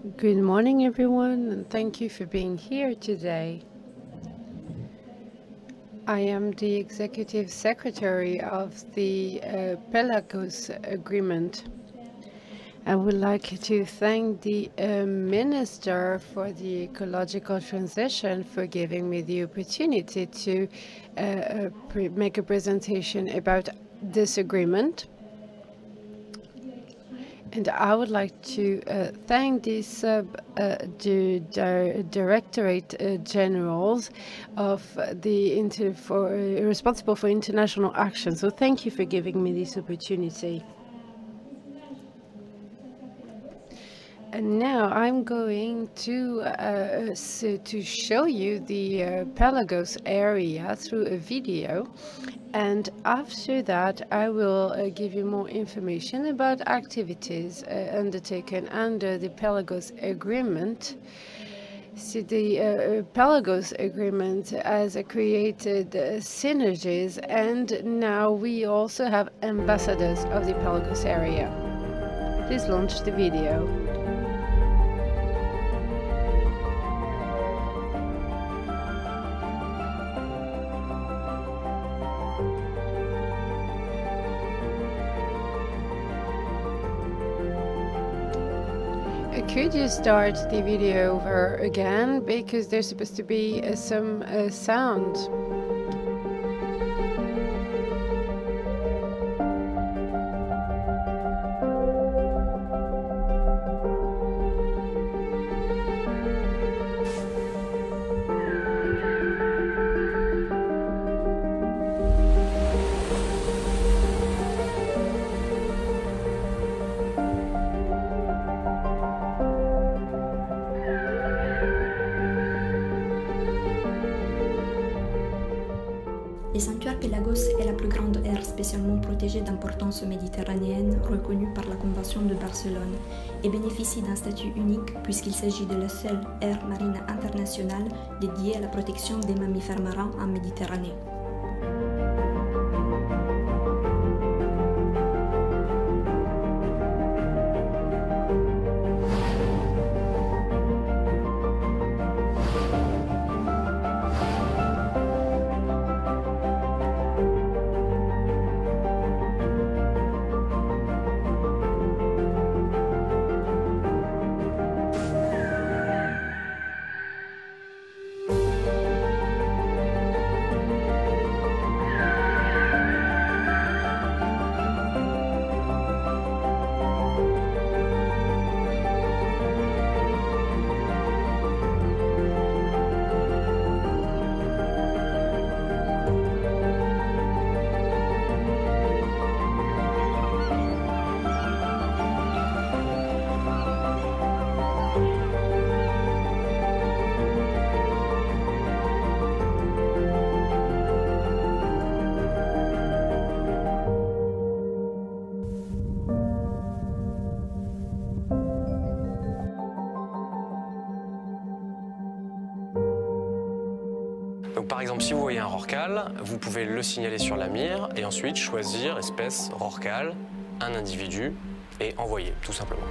Good morning, everyone, and thank you for being here today. I am the Executive Secretary of the Pelagos Agreement. I would like to thank the Minister for the Ecological Transition for giving me the opportunity to make a presentation about this agreement. And I would like to thank the Directorate Generals of the responsible for international action. So thank you for giving me this opportunity. And now I'm going to show you the Pelagos area through a video. And after that, I will give you more information about activities undertaken under the Pelagos Agreement. So the Pelagos Agreement has created synergies, and now we also have ambassadors of the Pelagos area. Please launch the video. Could you start the video over again, because there's supposed to be some sound. Le sanctuaire Pelagos est la plus grande aire spécialement protégée d'importance méditerranéenne reconnue par la Convention de Barcelone et bénéficie d'un statut unique puisqu'il s'agit de la seule aire marine internationale dédiée à la protection des mammifères marins en Méditerranée. Donc par exemple, si vous voyez un rorqual, vous pouvez le signaler sur la mire et ensuite choisir espèce rorqual, un individu et envoyer, tout simplement.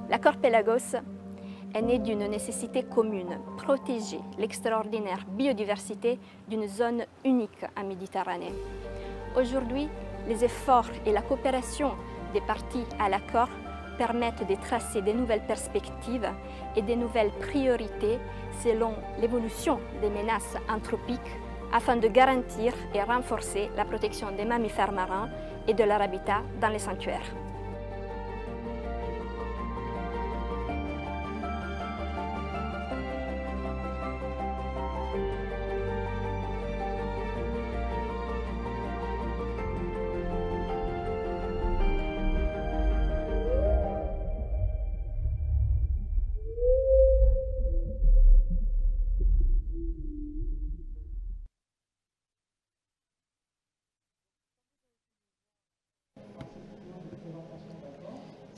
L'accord Pelagos est né d'une nécessité commune, protéger l'extraordinaire biodiversité d'une zone unique en Méditerranée. Aujourd'hui, les efforts et la coopération des parties à l'accord permettent de tracer de nouvelles perspectives et de nouvelles priorités selon l'évolution des menaces anthropiques afin de garantir et renforcer la protection des mammifères marins et de leur habitat dans les sanctuaires.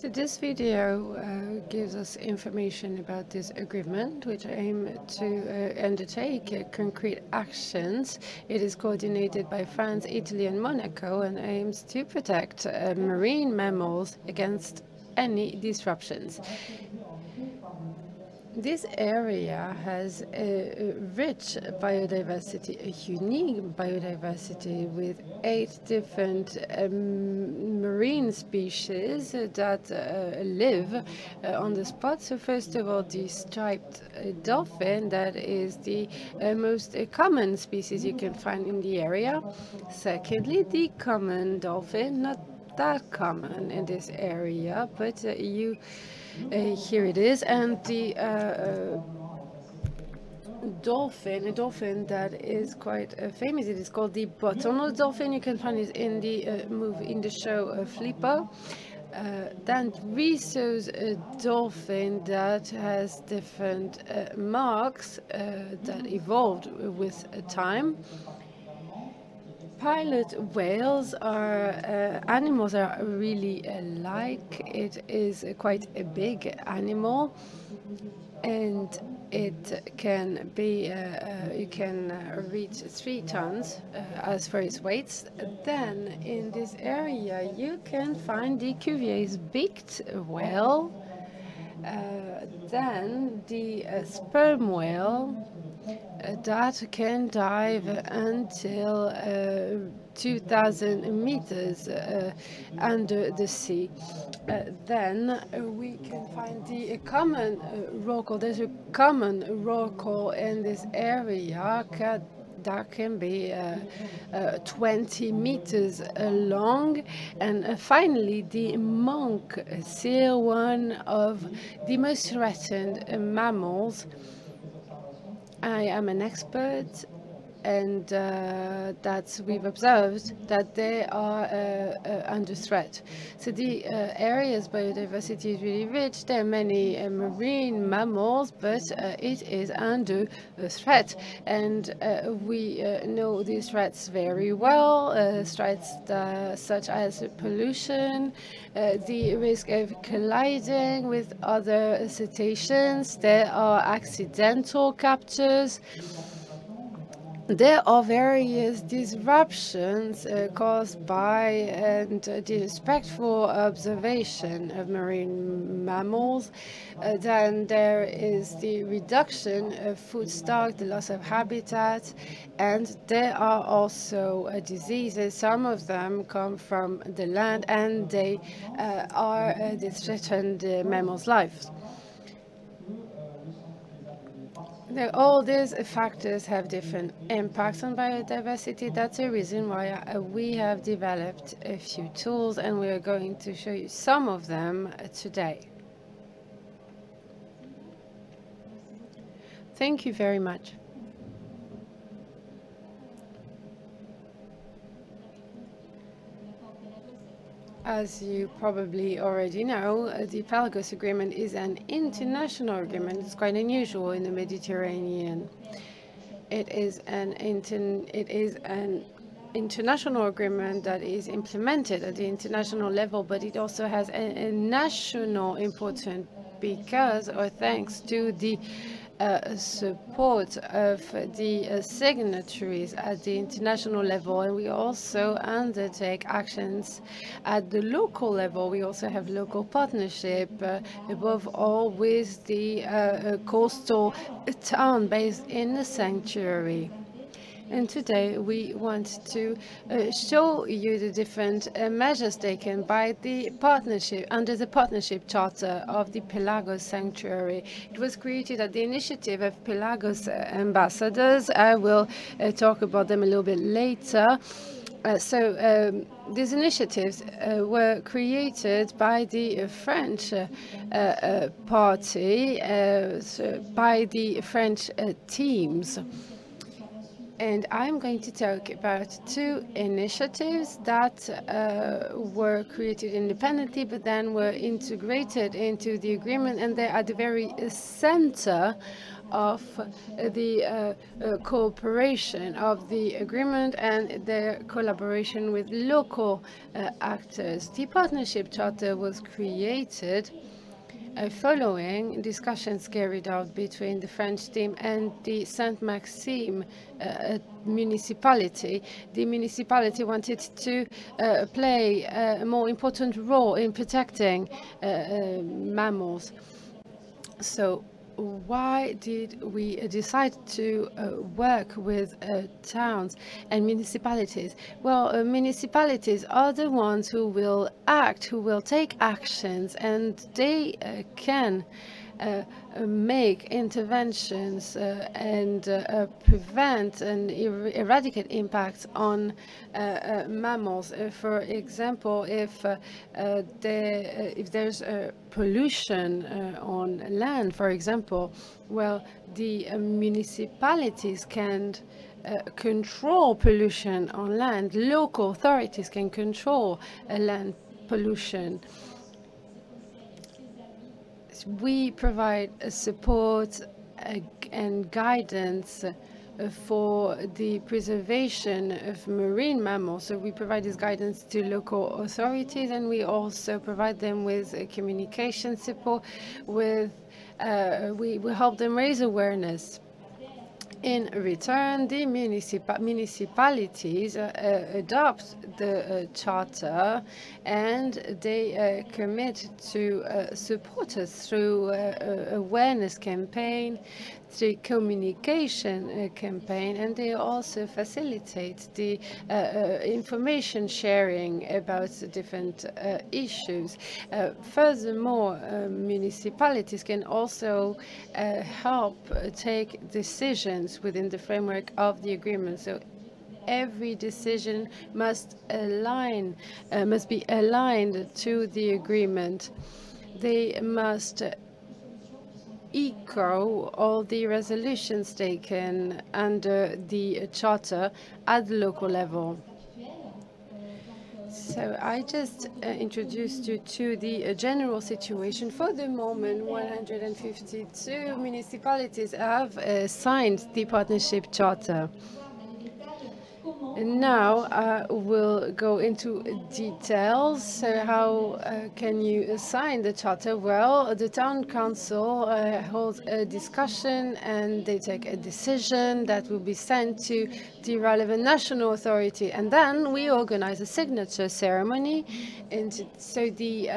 So this video gives us information about this agreement, which aim to undertake concrete actions. It is coordinated by France, Italy and Monaco and aims to protect marine mammals against any disruptions. This area has a rich biodiversity, a unique biodiversity with 8 different marine species that live on the spot. So first of all, the striped dolphin, that is the most common species you can find in the area. Secondly, the common dolphin, not that common in this area, but here it is, and the dolphin, a dolphin that is quite famous. It is called the Bottomless Dolphin. You can find it in the show Flippo. Then Risso's a dolphin that has different marks that evolved with time. Pilot whales are animals are really alike. It is quite a big animal, and it can be you can reach 3 tons as for its weight. Then in this area you can find the Cuvier's beaked whale, then the sperm whale that can dive until 2,000 meters under the sea. Then we can find the common rorqual. There's a common rorqual in this area that can be 20 meters long. And finally, the monk seal, one of the most threatened mammals. I am an expert, and we've observed that they are under threat. So the area's biodiversity is really rich. There are many marine mammals, but it is under threat. And we know these threats very well, threats such as pollution, the risk of colliding with other cetaceans. There are accidental captures. There are various disruptions caused by and disrespectful observation of marine mammals. Then there is the reduction of food stock, the loss of habitat, and there are also diseases. Some of them come from the land, and they threaten the mammals' lives. All these factors have different impacts on biodiversity. That's the reason why we have developed a few tools, and we are going to show you some of them today. Thank you very much. As you probably already know, the Pelagos Agreement is an international agreement. It's quite unusual in the Mediterranean. It is an international agreement that is implemented at the international level, but it also has a national importance because, or thanks to the support of the signatories at the international level, and we also undertake actions at the local level. We also have local partnership, above all with the coastal town based in the sanctuary. And today we want to show you the different measures taken by the partnership, under the partnership charter of the Pelagos Sanctuary. It was created at the initiative of Pelagos ambassadors. I will talk about them a little bit later. These initiatives were created by the French party, by the French teams. And I'm going to talk about two initiatives that were created independently, but then were integrated into the agreement, and they're at the very center of the cooperation of the agreement and their collaboration with local actors. The partnership charter was created following discussions carried out between the French team and the Saint-Maxime municipality. The municipality wanted to play a more important role in protecting mammals. So why did we decide to work with towns and municipalities? Well, municipalities are the ones who will act, who will take actions, and they can make interventions and prevent and eradicate impacts on mammals. For example, if there's pollution on land, for example, well, the municipalities can control pollution on land. Local authorities can control land pollution. We provide support and guidance for the preservation of marine mammals. So we provide this guidance to local authorities, and we also provide them with communication support. We help them raise awareness. In return, the municipalities adopt the charter, and they commit to support us through awareness campaign, through communication campaign, and they also facilitate the information sharing about different issues. Furthermore, municipalities can also help take decisions within the framework of the agreement. So every decision must be aligned to the agreement. They must echo all the resolutions taken under the charter at the local level. So I just introduced you to the general situation. For the moment, 152 municipalities have signed the partnership charter. And now we'll go into details. So how can you sign the charter? Well, the town council holds a discussion, and they take a decision that will be sent to the relevant national authority. And then we organize a signature ceremony. And so the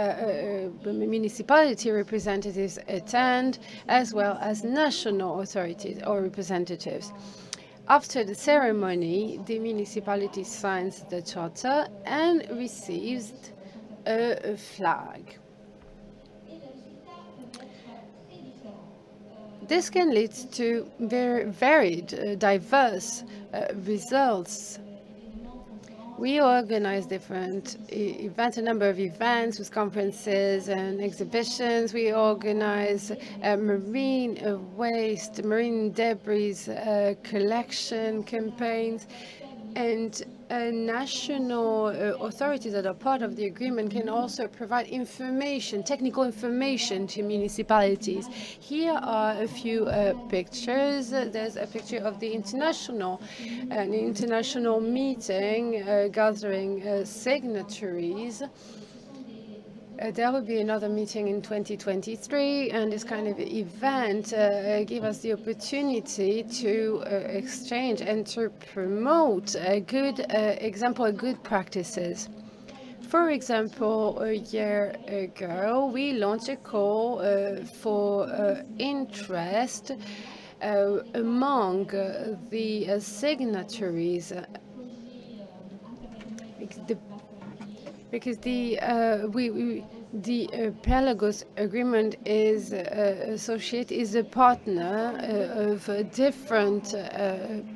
municipality representatives attend, as well as national authorities or representatives. After the ceremony, the municipality signs the charter and receives a flag. This can lead to very varied, diverse results. We organize different events, a number of events with conferences and exhibitions. We organize marine waste, marine debris collection campaigns, and national authorities that are part of the agreement can also provide information, technical information to municipalities. Here are a few pictures. There's a picture of the international meeting gathering signatories. There will be another meeting in 2023, and this kind of event give us the opportunity to exchange and to promote a good example, good practices. For example, a year ago, we launched a call for interest among the signatories, because the Pelagos agreement is is a partner of different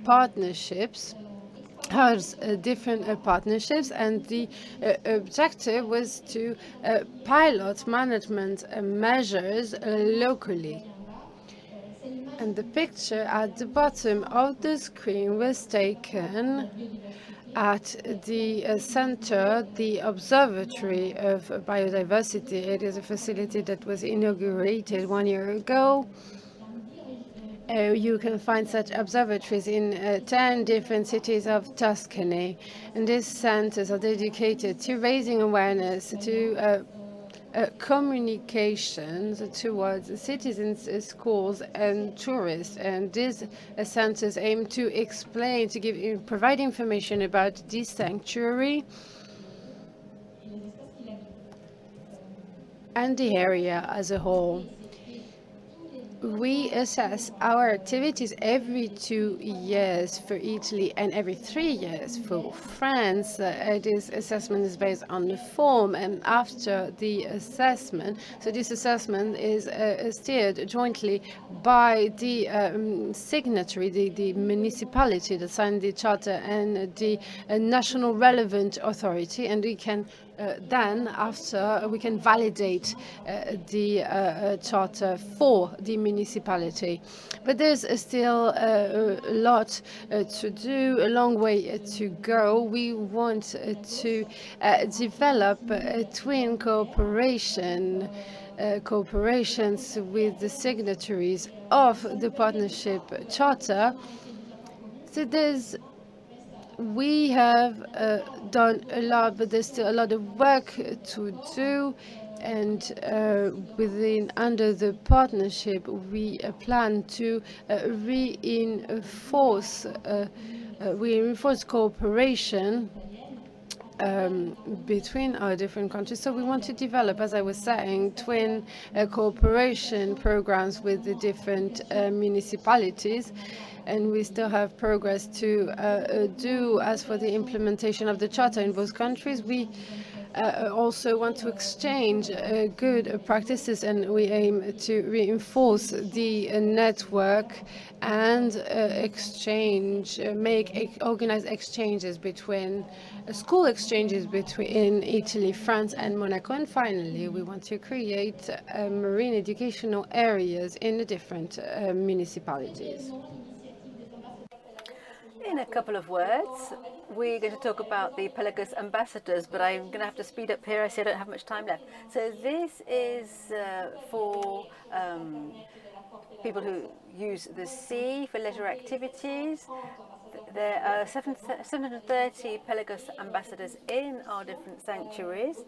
partnerships. Has different partnerships, and the objective was to pilot management measures locally. And the picture at the bottom of the screen was taken at the center, the Observatory of Biodiversity. It is a facility that was inaugurated 1 year ago. You can find such observatories in 10 different cities of Tuscany. And these centers are dedicated to raising awareness, to communications towards citizens, schools, and tourists. And these centers aim to explain, to provide information about this sanctuary and the area as a whole. We assess our activities every 2 years for Italy and every 3 years for France. This assessment is based on the form, and after the assessment, so this assessment is steered jointly by the signatory, the municipality that signed the charter, and the national relevant authority, and we can then, after, we can validate the charter for the municipality. But there's still a lot to do, a long way to go. We want to develop a twin cooperation cooperations with the signatories of the partnership charter. So we have done a lot, but there's still a lot of work to do. And under the partnership, we plan to reinforce cooperation between our different countries. So we want to develop, as I was saying, twin cooperation programs with the different municipalities. And we still have progress to do as for the implementation of the charter in both countries. We also want to exchange good practices, and we aim to reinforce the network and organize exchanges between school exchanges between Italy, France, and Monaco. And finally, we want to create marine educational areas in the different municipalities. In a couple of words, we're going to talk about the Pelagos ambassadors, but I'm going to have to speed up here. I see I don't have much time left. So this is for people who use the sea for leisure activities. There are 730 Pelagos ambassadors in our different sanctuaries,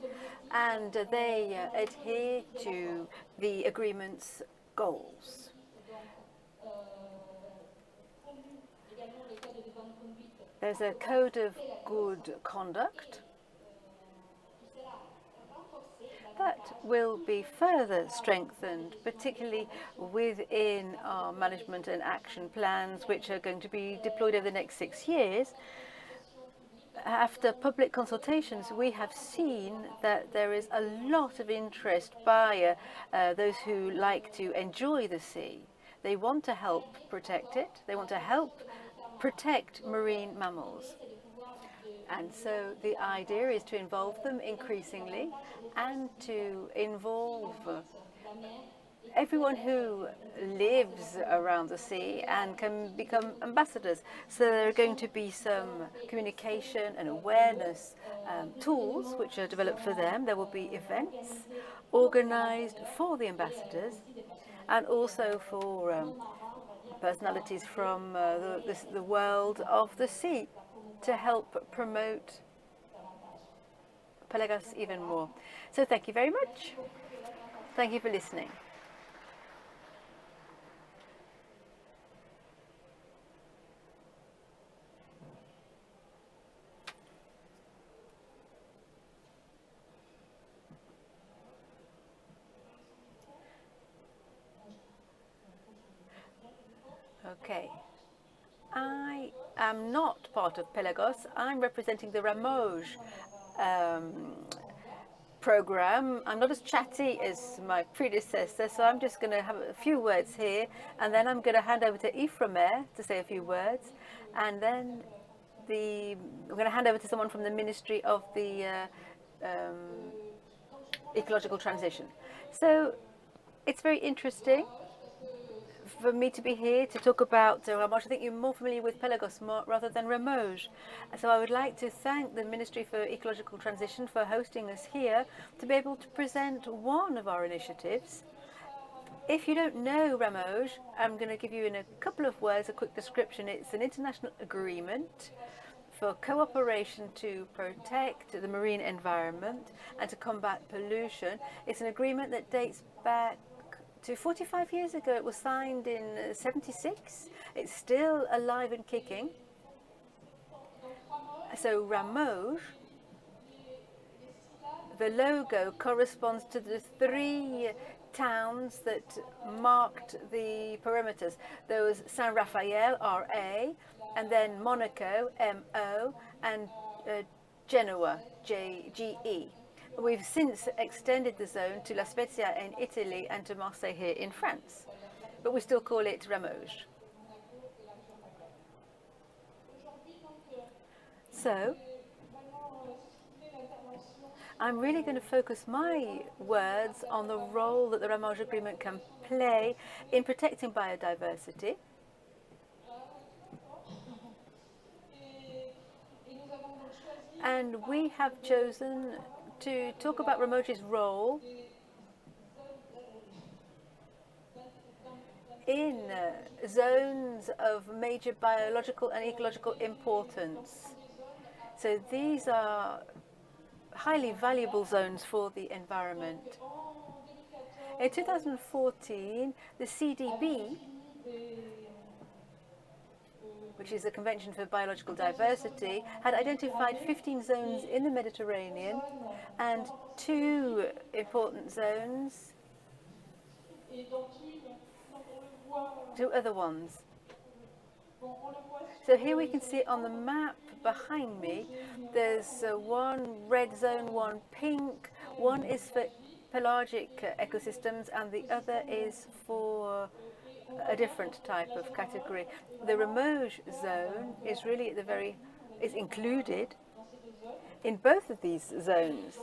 and they adhere to the agreement's goals. There's a code of good conduct that will be further strengthened, particularly within our management and action plans, which are going to be deployed over the next 6 years. After public consultations, we have seen that there is a lot of interest by those who like to enjoy the sea. They want to help protect it. They want to help protect marine mammals. And so the idea is to involve them increasingly and to involve everyone who lives around the sea and can become ambassadors. So there are going to be some communication and awareness tools which are developed for them. There will be events organized for the ambassadors and also for personalities from the world of the sea to help promote Pelagos even more. So thank you very much. Thank you for listening. Okay. I am not part of Pelagos. I'm representing the Ramoge program. I'm not as chatty as my predecessor, so I'm just going to have a few words here, and then I'm going to hand over to Ifremer to say a few words, and then I'm going to hand over to someone from the Ministry of the Ecological Transition. So it's very interesting for me to be here to talk about Ramoge. I think you're more familiar with Pelagos rather than Ramoge. So I would like to thank the Ministry for Ecological Transition for hosting us here to be able to present one of our initiatives. If you don't know Ramoge, I'm going to give you in a couple of words a quick description. It's an international agreement for cooperation to protect the marine environment and to combat pollution. It's an agreement that dates back to 45 years ago. It was signed in '76. It's still alive and kicking. So Ramoge, the logo corresponds to the 3 towns that marked the perimeters. There was Saint-Raphaël, RA, and then Monaco, MO, and Genoa, GE. We've since extended the zone to La Spezia in Italy and to Marseille here in France, but we still call it Ramoge. So I'm really going to focus my words on the role that the Ramoge Agreement can play in protecting biodiversity. And we have chosen to talk about Ramoge's role in zones of major biological and ecological importance. So these are highly valuable zones for the environment. In 2014, the CDB, which is the Convention for Biological Diversity, had identified 15 zones in the Mediterranean and 2 important zones, 2 other ones. So here we can see on the map behind me, there's 1 red zone, 1 pink, 1 is for pelagic ecosystems and the other is for a different type of category. The Ramoge zone is really is included in both of these zones.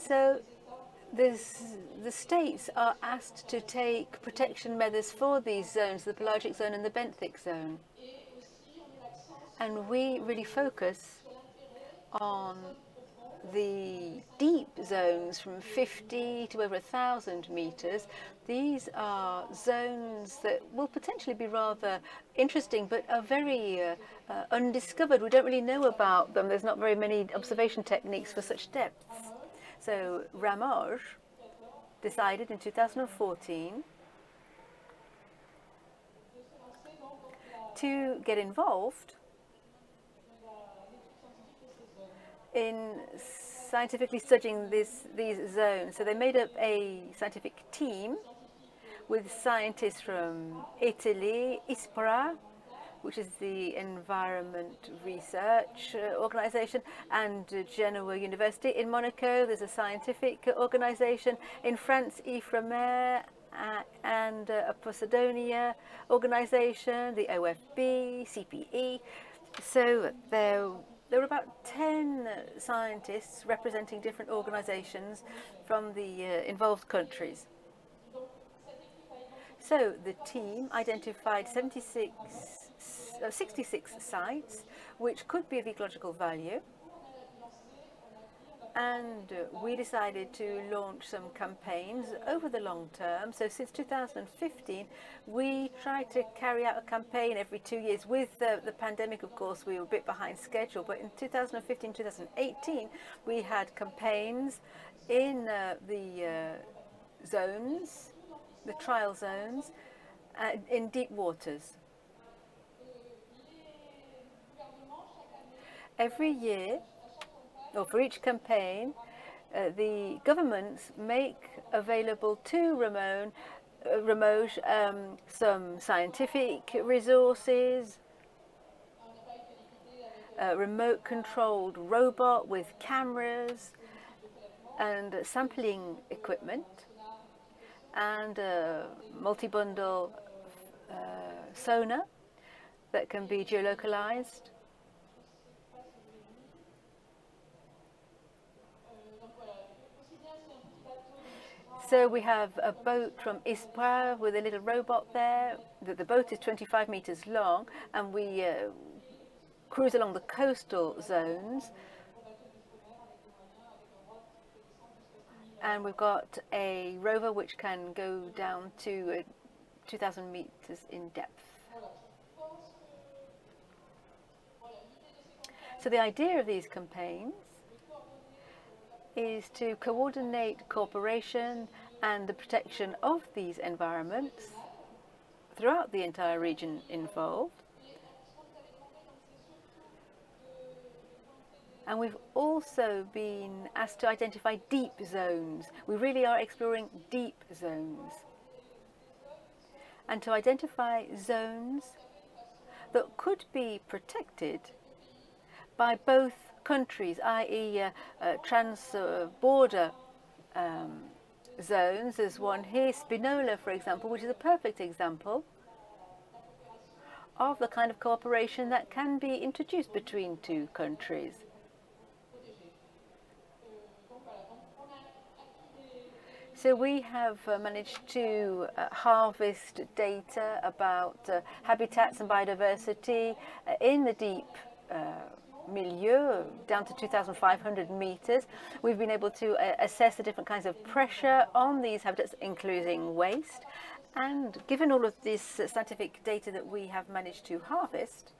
So the states are asked to take protection measures for these zones, the pelagic zone and the benthic zone. And we really focus on the deep zones from 50 to over 1,000 meters. These are zones that will potentially be rather interesting, but are very undiscovered. We don't really know about them. There's not very many observation techniques for such depths. So Ramoge decided in 2014 to get involved in scientifically studying these zones. So they made up a scientific team with scientists from Italy, ISPRA, which is the Environment Research Organization, and Genoa University. In Monaco, there's a scientific organization. In France, Ifremer and a Posidonia organization, the OFB, CPE. So there were about 10 scientists representing different organizations from the involved countries. So the team identified 66 sites which could be of ecological value. And we decided to launch some campaigns over the long term. So since 2015, we tried to carry out a campaign every 2 years. With the pandemic, of course, we were a bit behind schedule. But in 2015, 2018, we had campaigns in the zones, the trial zones, in deep waters. Every year, or for each campaign, the governments make available to Ramoge some scientific resources, a remote-controlled robot with cameras and sampling equipment, and a multi-bundle sonar that can be geolocalized. So we have a boat from Espoir with a little robot there. The boat is 25 meters long, and we cruise along the coastal zones. And we've got a rover which can go down to 2,000 meters in depth. So the idea of these campaigns is to coordinate cooperation and the protection of these environments throughout the entire region involved. And we've also been asked to identify deep zones. We really are exploring deep zones. And to identify zones that could be protected by both countries, i.e. trans-border zones. There's one here, Spinola, for example, which is a perfect example of the kind of cooperation that can be introduced between two countries. So we have managed to harvest data about habitats and biodiversity in the deep milieu down to 2,500 meters. We've been able to assess the different kinds of pressure on these habitats, including waste. And given all of this scientific data that we have managed to harvest,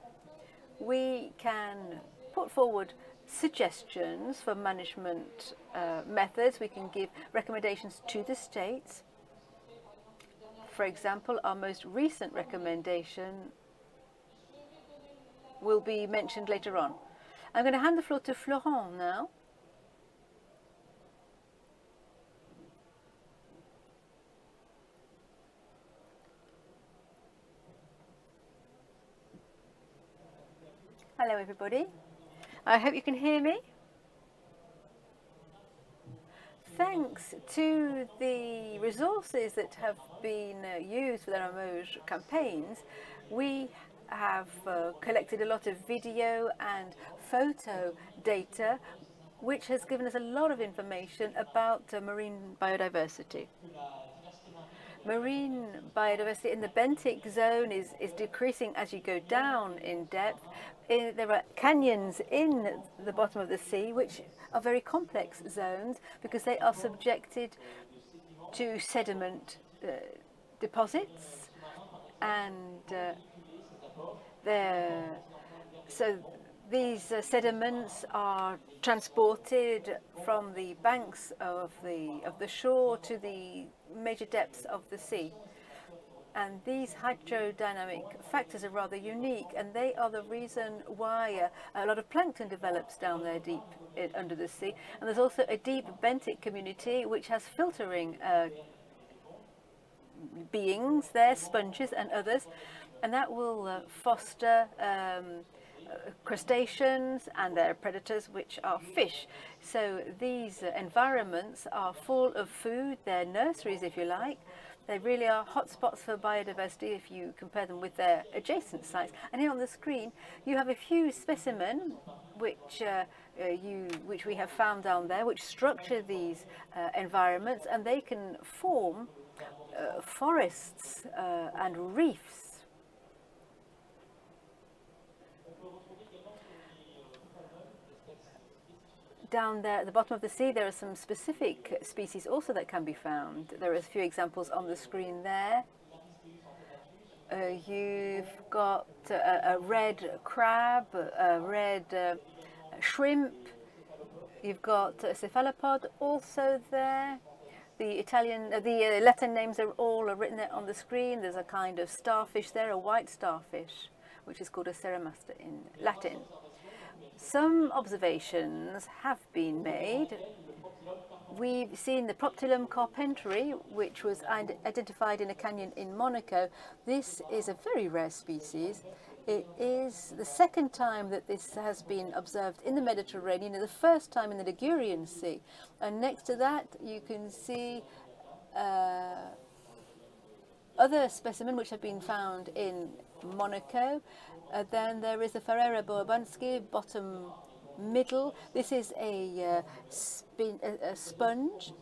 we can put forward suggestions for management methods. We can give recommendations to the states. For example, our most recent recommendation will be mentioned later on. I'm going to hand the floor to Florent now. Hello, everybody. I hope you can hear me. Thanks to the resources that have been used for the Ramoge campaigns, we have collected a lot of video and photo data, which has given us a lot of information about marine biodiversity. Marine biodiversity in the benthic zone is decreasing as you go down in depth. There are canyons in the bottom of the sea, which are very complex zones because they are subjected to sediment deposits, and so these sediments are transported from the banks of the shore to the major depths of the sea. And these hydrodynamic factors are rather unique, and they are the reason why a lot of plankton develops down there deep under the sea. And there's also a deep benthic community which has filtering beings there, sponges and others, and that will foster crustaceans and their predators, which are fish. So these environments are full of food. They're nurseries, if you like. They really are hotspots for biodiversity if you compare them with their adjacent sites. And here on the screen, you have a few specimens which we have found down there, which structure these environments, and they can form forests and reefs. down there at the bottom of the sea, there are some specific species also that can be found. There are a few examples on the screen there. You've got a red crab, a red shrimp. You've got a cephalopod also there. The Latin names are all written there on the screen. There's a kind of starfish there, a white starfish, which is called a ceramaster in Latin. Some observations have been made. We've seen the Proptylum carpenteri, which was identified in a canyon in Monaco. This is a very rare species. It is the second time that this has been observed in the Mediterranean, and the first time in the Ligurian Sea. And next to that, you can see other specimens which have been found in Monaco. Then there is the Ferreira boabanski, bottom middle. This is a sponge.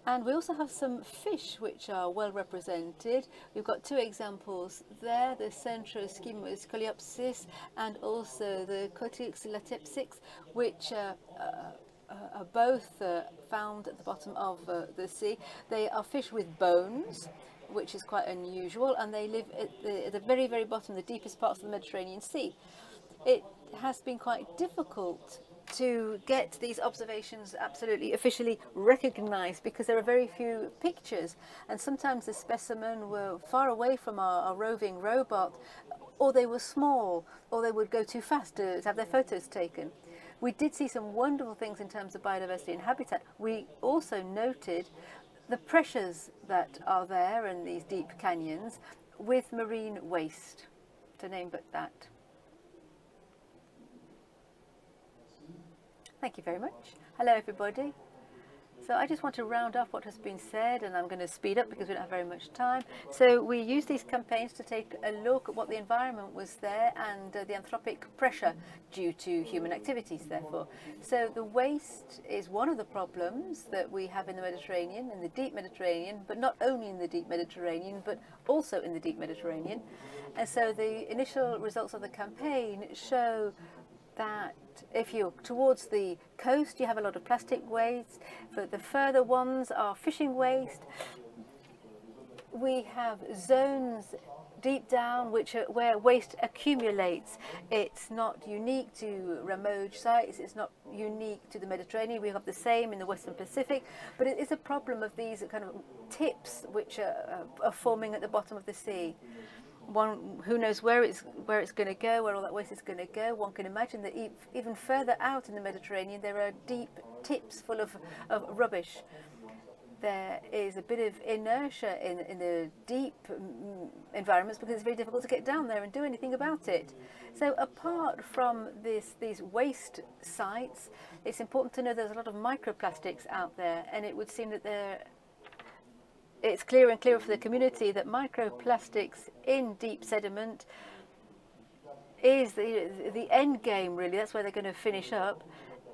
And we also have some fish which are well represented. We've got two examples there, the Centroschimos coleopsis and also the Cotix latepsix, which are both found at the bottom of the sea. They are fish with bones, which is quite unusual, and they live at the very, very bottom, the deepest parts of the Mediterranean Sea. It has been quite difficult to get these observations absolutely officially recognized because there are very few pictures, and sometimes the specimen were far away from our roving robot, or they were small, or they would go too fast to have their photos taken. We did see some wonderful things in terms of biodiversity and habitat. We also noted the pressures that are there in these deep canyons with marine waste, to name but that. Thank you very much. Hello, everybody. So I just want to round off what has been said, and I'm going to speed up because we don't have very much time. So we use these campaigns to take a look at what the environment was there and the anthropic pressure due to human activities, therefore. So the waste is one of the problems that we have in the Mediterranean, in the deep Mediterranean, but not only in the deep Mediterranean, but also in the deep Mediterranean. And so the initial results of the campaign show that if you're towards the coast, you have a lot of plastic waste. But the further ones are fishing waste. We have zones deep down where waste accumulates. It's not unique to Ramoge sites. It's not unique to the Mediterranean. We have the same in the Western Pacific. But it is a problem of these kind of tips which are forming at the bottom of the sea. Who knows where it's going to go, where all that waste is going to go. One can imagine that even further out in the Mediterranean there are deep tips full of rubbish. There is a bit of inertia in the deep environments because it's very difficult to get down there and do anything about it. So apart from these waste sites, it's important to know there's a lot of microplastics out there, and it would seem that it's clearer and clearer for the community that microplastics in deep sediment is the end game, really. That's where they're going to finish up.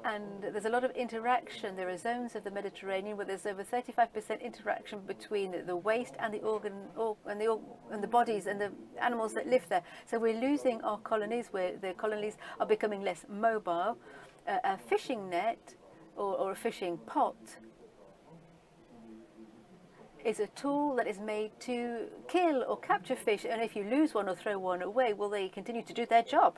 And there's a lot of interaction. There are zones of the Mediterranean where there's over 35% interaction between the waste and the bodies and the animals that live there. So we're losing our colonies, where the colonies are becoming less mobile. A fishing net or a fishing pot is a tool that is made to kill or capture fish, and if you lose one or throw one away, will they continue to do their job?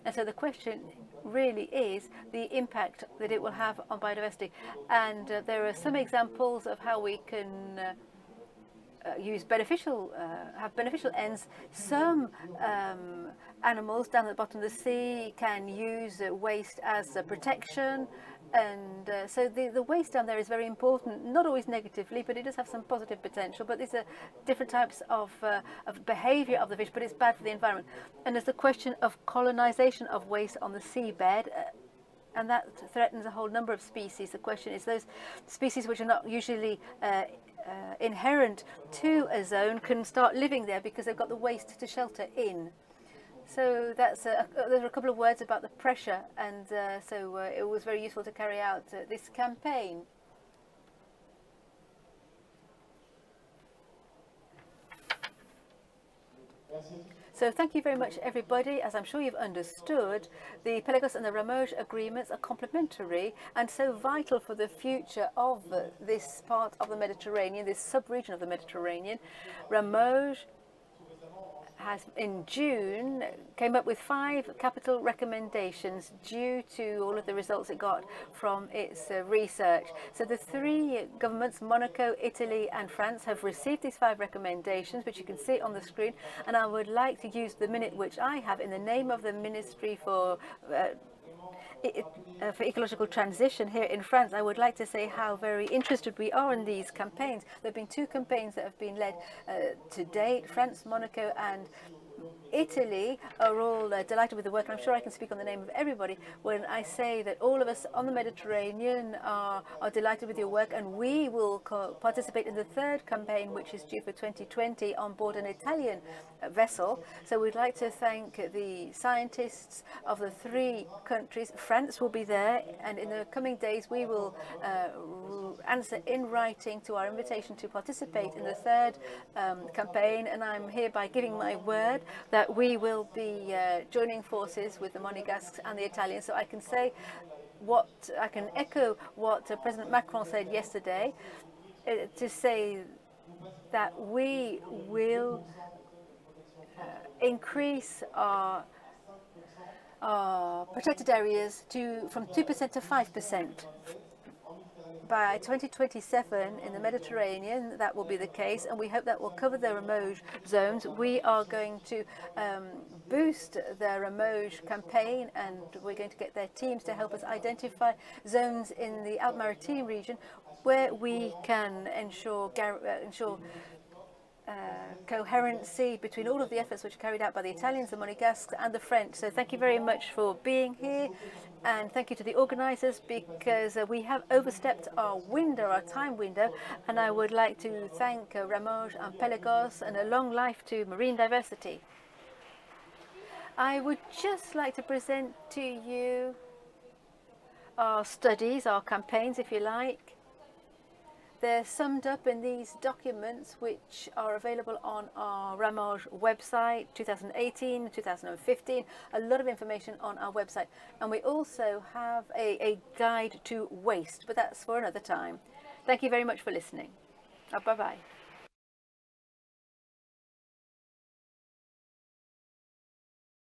And so the question really is the impact that it will have on biodiversity. And there are some examples of how we can have beneficial ends. Some animals down at the bottom of the sea can use waste as a protection. And so the waste down there is very important, not always negatively, but it does have some positive potential. But these are different types of behavior of the fish, but it's bad for the environment. And there's the question of colonization of waste on the seabed, and that threatens a whole number of species. The question is those species which are not usually inherent to a zone can start living there because they've got the waste to shelter in. So there are a couple of words about the pressure, and so it was very useful to carry out this campaign. So thank you very much, everybody. As I'm sure you've understood, the Pelagos and the Ramoge agreements are complementary and so vital for the future of this part of the Mediterranean, this sub-region of the Mediterranean. Ramoge has, in June, came up with 5 capital recommendations due to all of the results it got from its research. So the 3 governments, Monaco, Italy and France, have received these 5 recommendations, which you can see on the screen. And I would like to use the minute which I have in the name of the Ministry for ecological transition here in France. I would like to say how very interested we are in these campaigns. There have been 2 campaigns that have been led to date. France, Monaco and Italy are all delighted with the work, and I'm sure I can speak on the name of everybody when I say that all of us on the Mediterranean are delighted with your work, and we will participate in the 3rd campaign, which is due for 2020 on board an Italian vessel. So we'd like to thank the scientists of the 3 countries. France will be there, and in the coming days we will answer in writing to our invitation to participate in the 3rd campaign, and I'm hereby giving my word that we will be joining forces with the Monegasques and the Italians. So I can say I can echo what President Macron said yesterday, to say that we will increase our protected areas from 2% to 5%. By 2027 in the Mediterranean, that will be the case, and we hope that will cover the Ramoge zones. We are going to boost the Ramoge campaign, and we're going to get their teams to help us identify zones in the Alpes-Maritimes region where we can ensure coherency between all of the efforts which are carried out by the Italians, the Monegasques and the French. So thank you very much for being here, and thank you to the organisers, because we have overstepped our window, our time window, and I would like to thank Ramoge and Pelagos, and a long life to marine diversity. I would just like to present to you our studies, our campaigns, if you like. They're summed up in these documents, which are available on our Ramoge website, 2018, 2015, a lot of information on our website. And we also have a guide to waste, but that's for another time. Thank you very much for listening. Bye-bye.